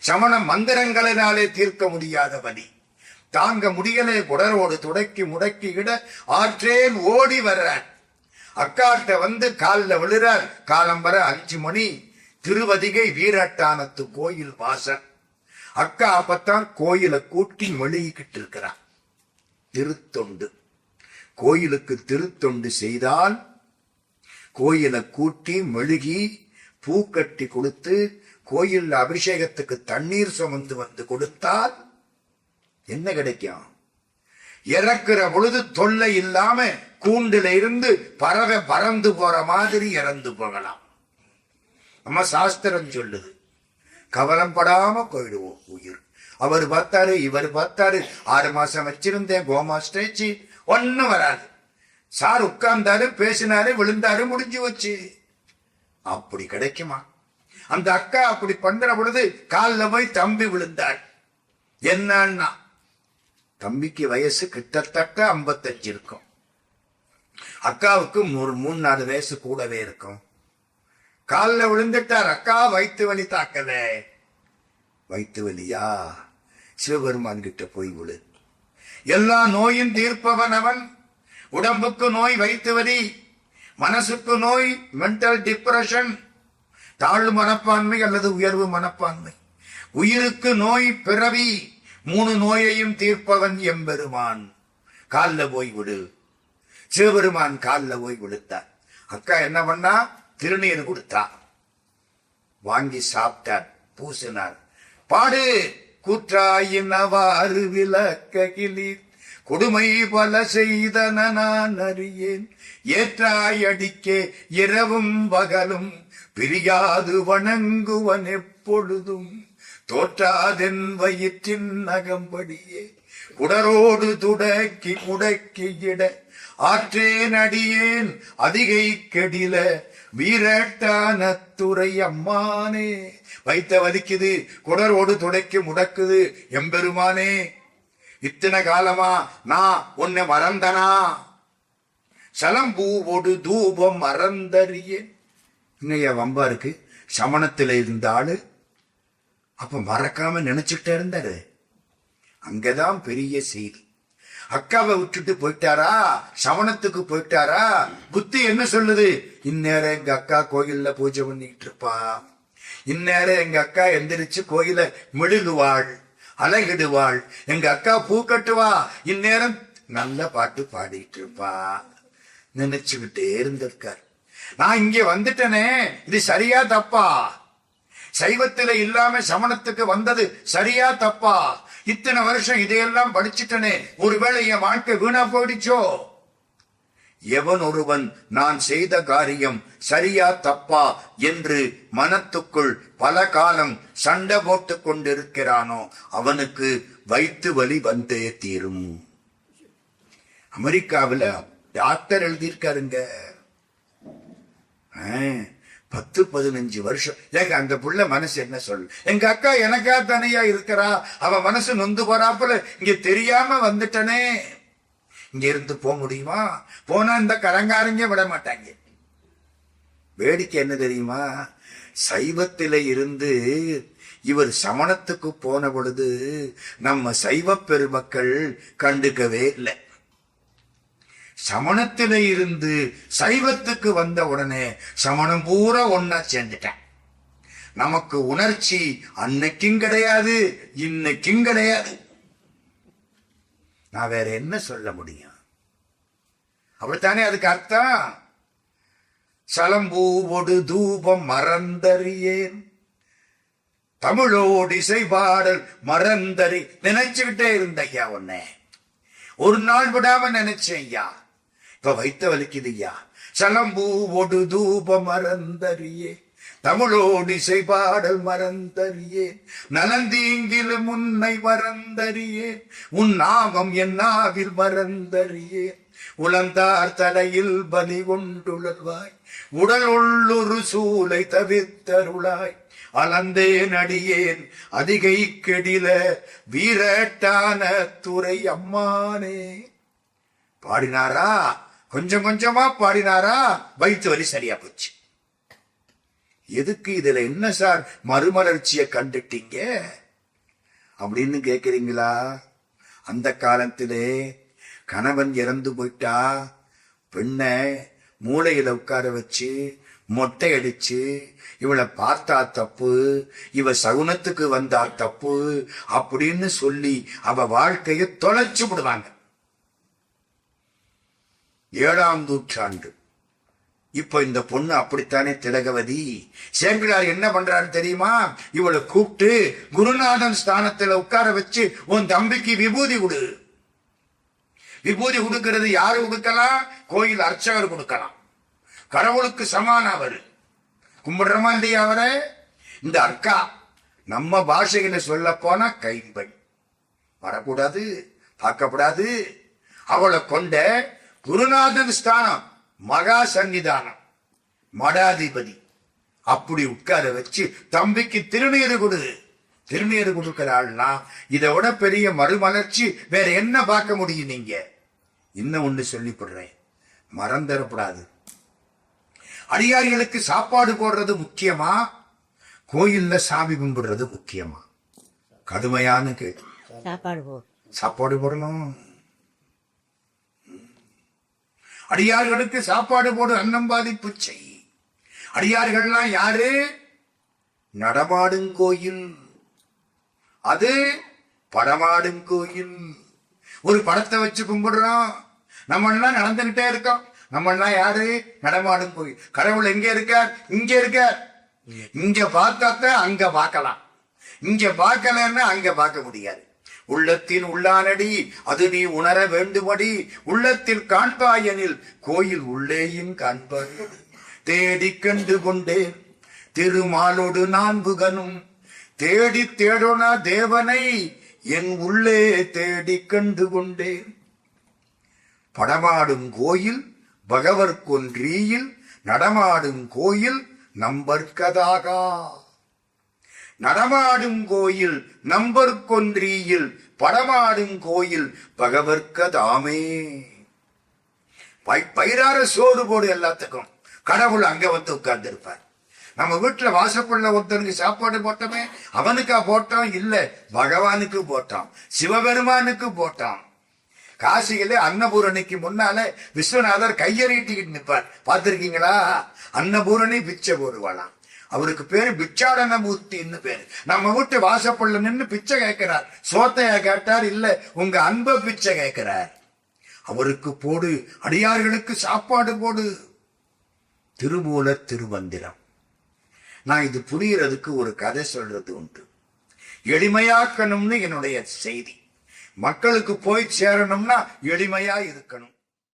சமண மந்திரங்களினாலே தீர்க்க முடியாத வலி. தாங்க முடியலே, குடரோடு துடக்கி முடக்கி இட ஆற்றேன் ஓடி வர்றார். அக்காட்ட வந்து காலில் விழுறார். காலம் வர 5 மணி. திருவதிகை வீரட்டானத்து கோயில் வாசல். அக்கா அப்பத்தான் கோயிலை கூட்டி மெழுகிக்கிட்டு இருக்கிறார். திருத்தொண்டு. கோயிலுக்கு திருத்தொண்டு செய்தால், கோயிலை கூட்டி மெழுகி பூ கட்டி கொடுத்து கோயில் அபிஷேகத்துக்கு தண்ணீர் சுமந்து வந்து கொடுத்தால் என்ன கிடைக்கும்? இறக்குற பொழுது தொல்லை இல்லாம கூண்டுல இருந்து பறவை பறந்து போற மாதிரி இறந்து போகலாம். நம்ம சாஸ்திரம் சொல்லுது. கவலைப்படாம போயிடுவோம் உயிர். அவர் பார்த்தாரு, இவர் பார்த்தாரு. 6 மாசம் வச்சிருந்தேன் கோமா ஸ்டேச்சு, ஒன்னும் வராது. சார் உட்கார்ந்தாரு, பேசினாரு, விழுந்தாரு, முடிஞ்சு வச்சு. அப்படி கிடைக்குமா? அந்த அக்கா அப்படி பண்ற பொழுது காலில் போய் தம்பி விழுந்தார். என்னன்னா, தம்பிக்கு வயசு கிட்டத்தட்ட 55 இருக்கும். அக்காவுக்கு 3-4 வயசு கூடவே இருக்கும். காலில் விழுந்துட்டார். அக்கா வயிற்று வலி தாக்கல. வயிற்று வலியா? சிவபெருமான் கிட்ட போய் விழு. எல்லா நோயும் தீர்ப்பவன் அவன். உடம்புக்கு நோய் வயிற்று வலி, மனசுக்கு நோய் மென்டல் டிப்ரெஷன், தாழ்வு மனப்பான்மை அல்லது உயர்வு மனப்பான்மை, உயிருக்கு நோய் பிறவி. 3 நோயையும் தீர்ப்பவன் எம்பெருமான். காலில் போய் விடு. சிவபெருமான் காலில் போய் விழுத்தார். அக்கா என்ன பண்ணா? திருநீர் கொடுத்தா. வாங்கி சாப்பிட்டார், பூசினார். பாடு கூற்றாயினவாறு விளக்ககிலீர் கொடுமை பல செய்தன நான் அறியேன். ஏற்றாயடிக்கே இரவும் பகலும் பிரியாது வணங்குவன் எப்பொழுதும் தோற்றாதென் வயிற்றின் நகம்படியே குடரோடு துடக்கி முடக்கியிட ஆற்றேன் அடியேன் அதிகை கெடில வீரட்டானத்துறை அம்மானே. வைத்த வலிக்குது, குடரோடு துடைக்கி முடக்குது. எம்பெருமானே, இத்தனை காலமா நான் உன்னை மறந்தனா? சலம்பூவோடு தூபம் மறந்தறியேன். இன்னைய வம்பா இருக்கு. சமணத்துல இருந்த ஆளு அப்ப மறக்காம நினைச்சுட்டே இருந்தாரு. அங்கதான் பெரிய செய்தி. அக்காவை விட்டுட்டு போயிட்டாரா? சமணத்துக்கு போயிட்டாரா? புத்தி என்ன சொல்லுது? இந்நேரம் எங்க அக்கா கோயில்ல பூஜை பண்ணிட்டு இருப்பா. இந்நேரம் எங்க அக்கா எந்திரிச்சு கோயில மெழுகுவாள், அழகிடுவாள். எங்க அக்கா பூ கட்டுவா. இந்நேரம் நல்ல பாட்டு பாடிட்டு இருப்பா. நினைச்சுக்கிட்டே இருந்திருக்கார். நான் இங்க வந்துட்டேனே, இது சரியா தப்பா? சைவத்துல இல்லாம சமணத்துக்கு வந்தது சரியா தப்பா? இத்தனை வருஷம் இதையெல்லாம் படிச்சுட்டனே, ஒருவேளை என் வாழ்க்கை வீணா போயிடுச்சோ? எவன் ஒருவன் நான் செய்த காரியம் சரியா தப்பா என்று மனத்துக்குள் பல காலம் சண்டை போட்டு கொண்டிருக்கிறானோ அவனுக்கு வயிற்று வலி வந்தே தீரும். அமெரிக்காவில் டாக்டர் எழுதியிருக்காருங்க. 10-15 வருஷம். ஏங்க அந்த புள்ள மனசு என்ன சொல்லு? எங்க அக்கா எனக்கா தனியா இருக்கிறா, அவ மனசு நொந்து போறாப்புல இங்க தெரியாம வந்துட்டனே. இங்க இருந்து போக முடியுமா? போனா இந்த கடங்காரங்க விட மாட்டாங்க. வேடிக்கை என்ன தெரியுமா? சைவத்தில இருந்து இவர் சமணத்துக்கு போன பொழுது நம்ம சைவ பெருமக்கள் கண்டுக்கவே இல்லை. சமணத்தில இருந்து சைவத்துக்கு வந்த உடனே சமணம் பூரா ஒன்னா சேர்ந்துட்டேன். நமக்கு உணர்ச்சி அன்னைக்கும் கிடையாது, இன்னைக்கும் கிடையாது. நான் வேற என்ன சொல்ல முடியும்? அப்படித்தானே அதுக்கு அர்த்தம். சலம்பூவோடு தூபம் மறந்தறியேன், தமிழோடு இசை பாடல் மறந்தறி. நினைச்சுக்கிட்டே இருந்த ஐயா உன்னை ஒரு நாள் விடாம நினைச்சேன் ஐயா. இப்ப வைத்த வலிக்குது ஐயா. சலம்பூவோடு தூபம் மறந்தறியே, தமிழோடு இசை பாடல் மறந்தறியே, நலந்தீங்கில் முன்னை மறந்தறியே, உன் நாமம் என் நாவில் மறந்தறியே, உளந்தார் தலையில் பலி கொண்டுள்ளாய், உடல் உள்ளொரு சூளை தவிர்த்தருளாய், அலந்தே நடியேன் அதிகை கெடில வீரட்டான துறை அம்மானே. பாடினாரா? கொஞ்சம் கொஞ்சமா பாடினாரா? வயிற்று வலி சரியா போச்சு. எதுக்கு இதுல என்ன சார் மறுமலர்ச்சியை கண்டுட்டீங்க அப்படின்னு கேக்குறீங்களா? அந்த காலத்திலே கணவன் இறந்து போயிட்டா பெண்ணை மூளையில உட்கார வச்சு மொட்டை அடிச்சு, இவளை பார்த்தா தப்பு, இவ சகுனத்துக்கு வந்தா தப்பு அப்படின்னு சொல்லி அவ வாழ்க்கையை தொலைச்சு விடுவாங்க. 7ஆம் நூற்றாண்டு. இப்ப இந்த பொண்ணு அப்படித்தானே திலகவதி. சேக்கிழார் என்ன பண்றாரு தெரியுமா? இவளை கூப்பிட்டு குருநாதன் ஸ்தானத்துல உட்கார வச்சு உன் தம்பிக்கு விபூதி கொடு. விபூதி கொடுக்கிறது யாரு கொடுக்கலாம்? கோயில் அர்ச்சகர் கொடுக்கலாம். கடவுளுக்கு சமான அவரு. கும்பிடுறமா இல்லையா அவரை? இந்த அக்கா நம்ம பாஷையில சொல்ல போனா கைம்பெண். வரக்கூடாது, பார்க்கப்படாது. அவளை கொண்ட குருநாதன் ஸ்தானம் மகா சன்னிதானம், மடாதிபதி. அப்படி உட்கார வச்சு தம்பிக்கு திருநீறு கொடு. திருநீறு கொடுக்கிறாள்னா இதை விட பெரிய மறுமலர்ச்சி வேற என்ன பார்க்க முடியும்? நீங்க இன்னும் ஒண்ணு சொல்லிவிடுறேன், மறந்துடப்படாது. அடியார்களுக்கு சாப்பாடு போடுறது முக்கியமா, கோயில்ல சாமி கும்பிடுறது முக்கியமா? கடுமையான கேள்வி. சாப்பாடு போடணும். அடியார்களுக்கு சாப்பாடு போடு, அன்னம்பாதி பிச்சை. அடியார்கள்லாம் யாரு? நடமாடும் கோயில். அது படமாடும் கோயில். ஒரு படத்தை வச்சு கும்பிடுறோம். நம்ம எல்லாம் நடந்துகிட்டே இருக்கோம். நம்ம எல்லாம் யாரு? நடமாடும் கோயில். கடவுள் எங்க இருக்கார்? இங்க இருக்கார். இங்க பார்த்தாத்தான் அங்க பார்க்கலாம், இங்க பார்க்கலன்னா அங்க பார்க்க முடியாது. உள்ளத்தில் உள்ளானடி அது நீ உணர வேண்டுமடி, உள்ளத்தில் காண்பாயனில் கோயில் உள்ளேயும் காண்பாய். தேடி கண்டு கொண்டேன் திருமாலோடு நான்குகனும், தேடி தேடோனா தேவனை என் உள்ளே தேடி கண்டு கொண்டேன். படமாடும் கோயில் பகவர் கொன்றீயில், நடமாடும் கோயில் நம்பர்கதாகா. நடமாடும் கோயில் நம்பர்கொன்றியில், படமாடும் கோயில் பகவர்கதாமே. பயிரார சோறு போடு எல்லாத்துக்கும். கடவுள் அங்க வந்து உட்கார்ந்து இருப்பார். நம்ம வீட்டுல வாசப்புள்ள ஒருத்தனுக்கு சாப்பாடு போட்டோமே, அவனுக்கா போட்டோம்? இல்ல, பகவானுக்கு போட்டோம், சிவபெருமானுக்கு போட்டோம். காசியில அன்னபூரணிக்கு முன்னால விஸ்வநாதர் கையறிட்டிக்கிட்டு நிற்பார். பார்த்திருக்கீங்களா? அன்னபூரணி பிச்சை போடுவாளாம். அவருக்கு பேரு பிச்சாடன மூர்த்தின்னு பேரு. நம்ம வீட்டு வாசப்பள்ள நின்று பிச்சை கேட்கிறார். சோத்தைய கேட்டார்? இல்ல, உங்க அன்ப பிச்சை கேட்கிறார். அவருக்கு போடு, அடியார்களுக்கு சாப்பாடு போடு. திருமூலர் திருமந்திரம். நான் இது புரியறதுக்கு ஒரு கதை சொல்றது உண்டு. எளிமையாக்கணும்னு என்னுடைய செய்தி. மக்களுக்கு போய் சேரணும்னா எளிமையா இருக்கணும்.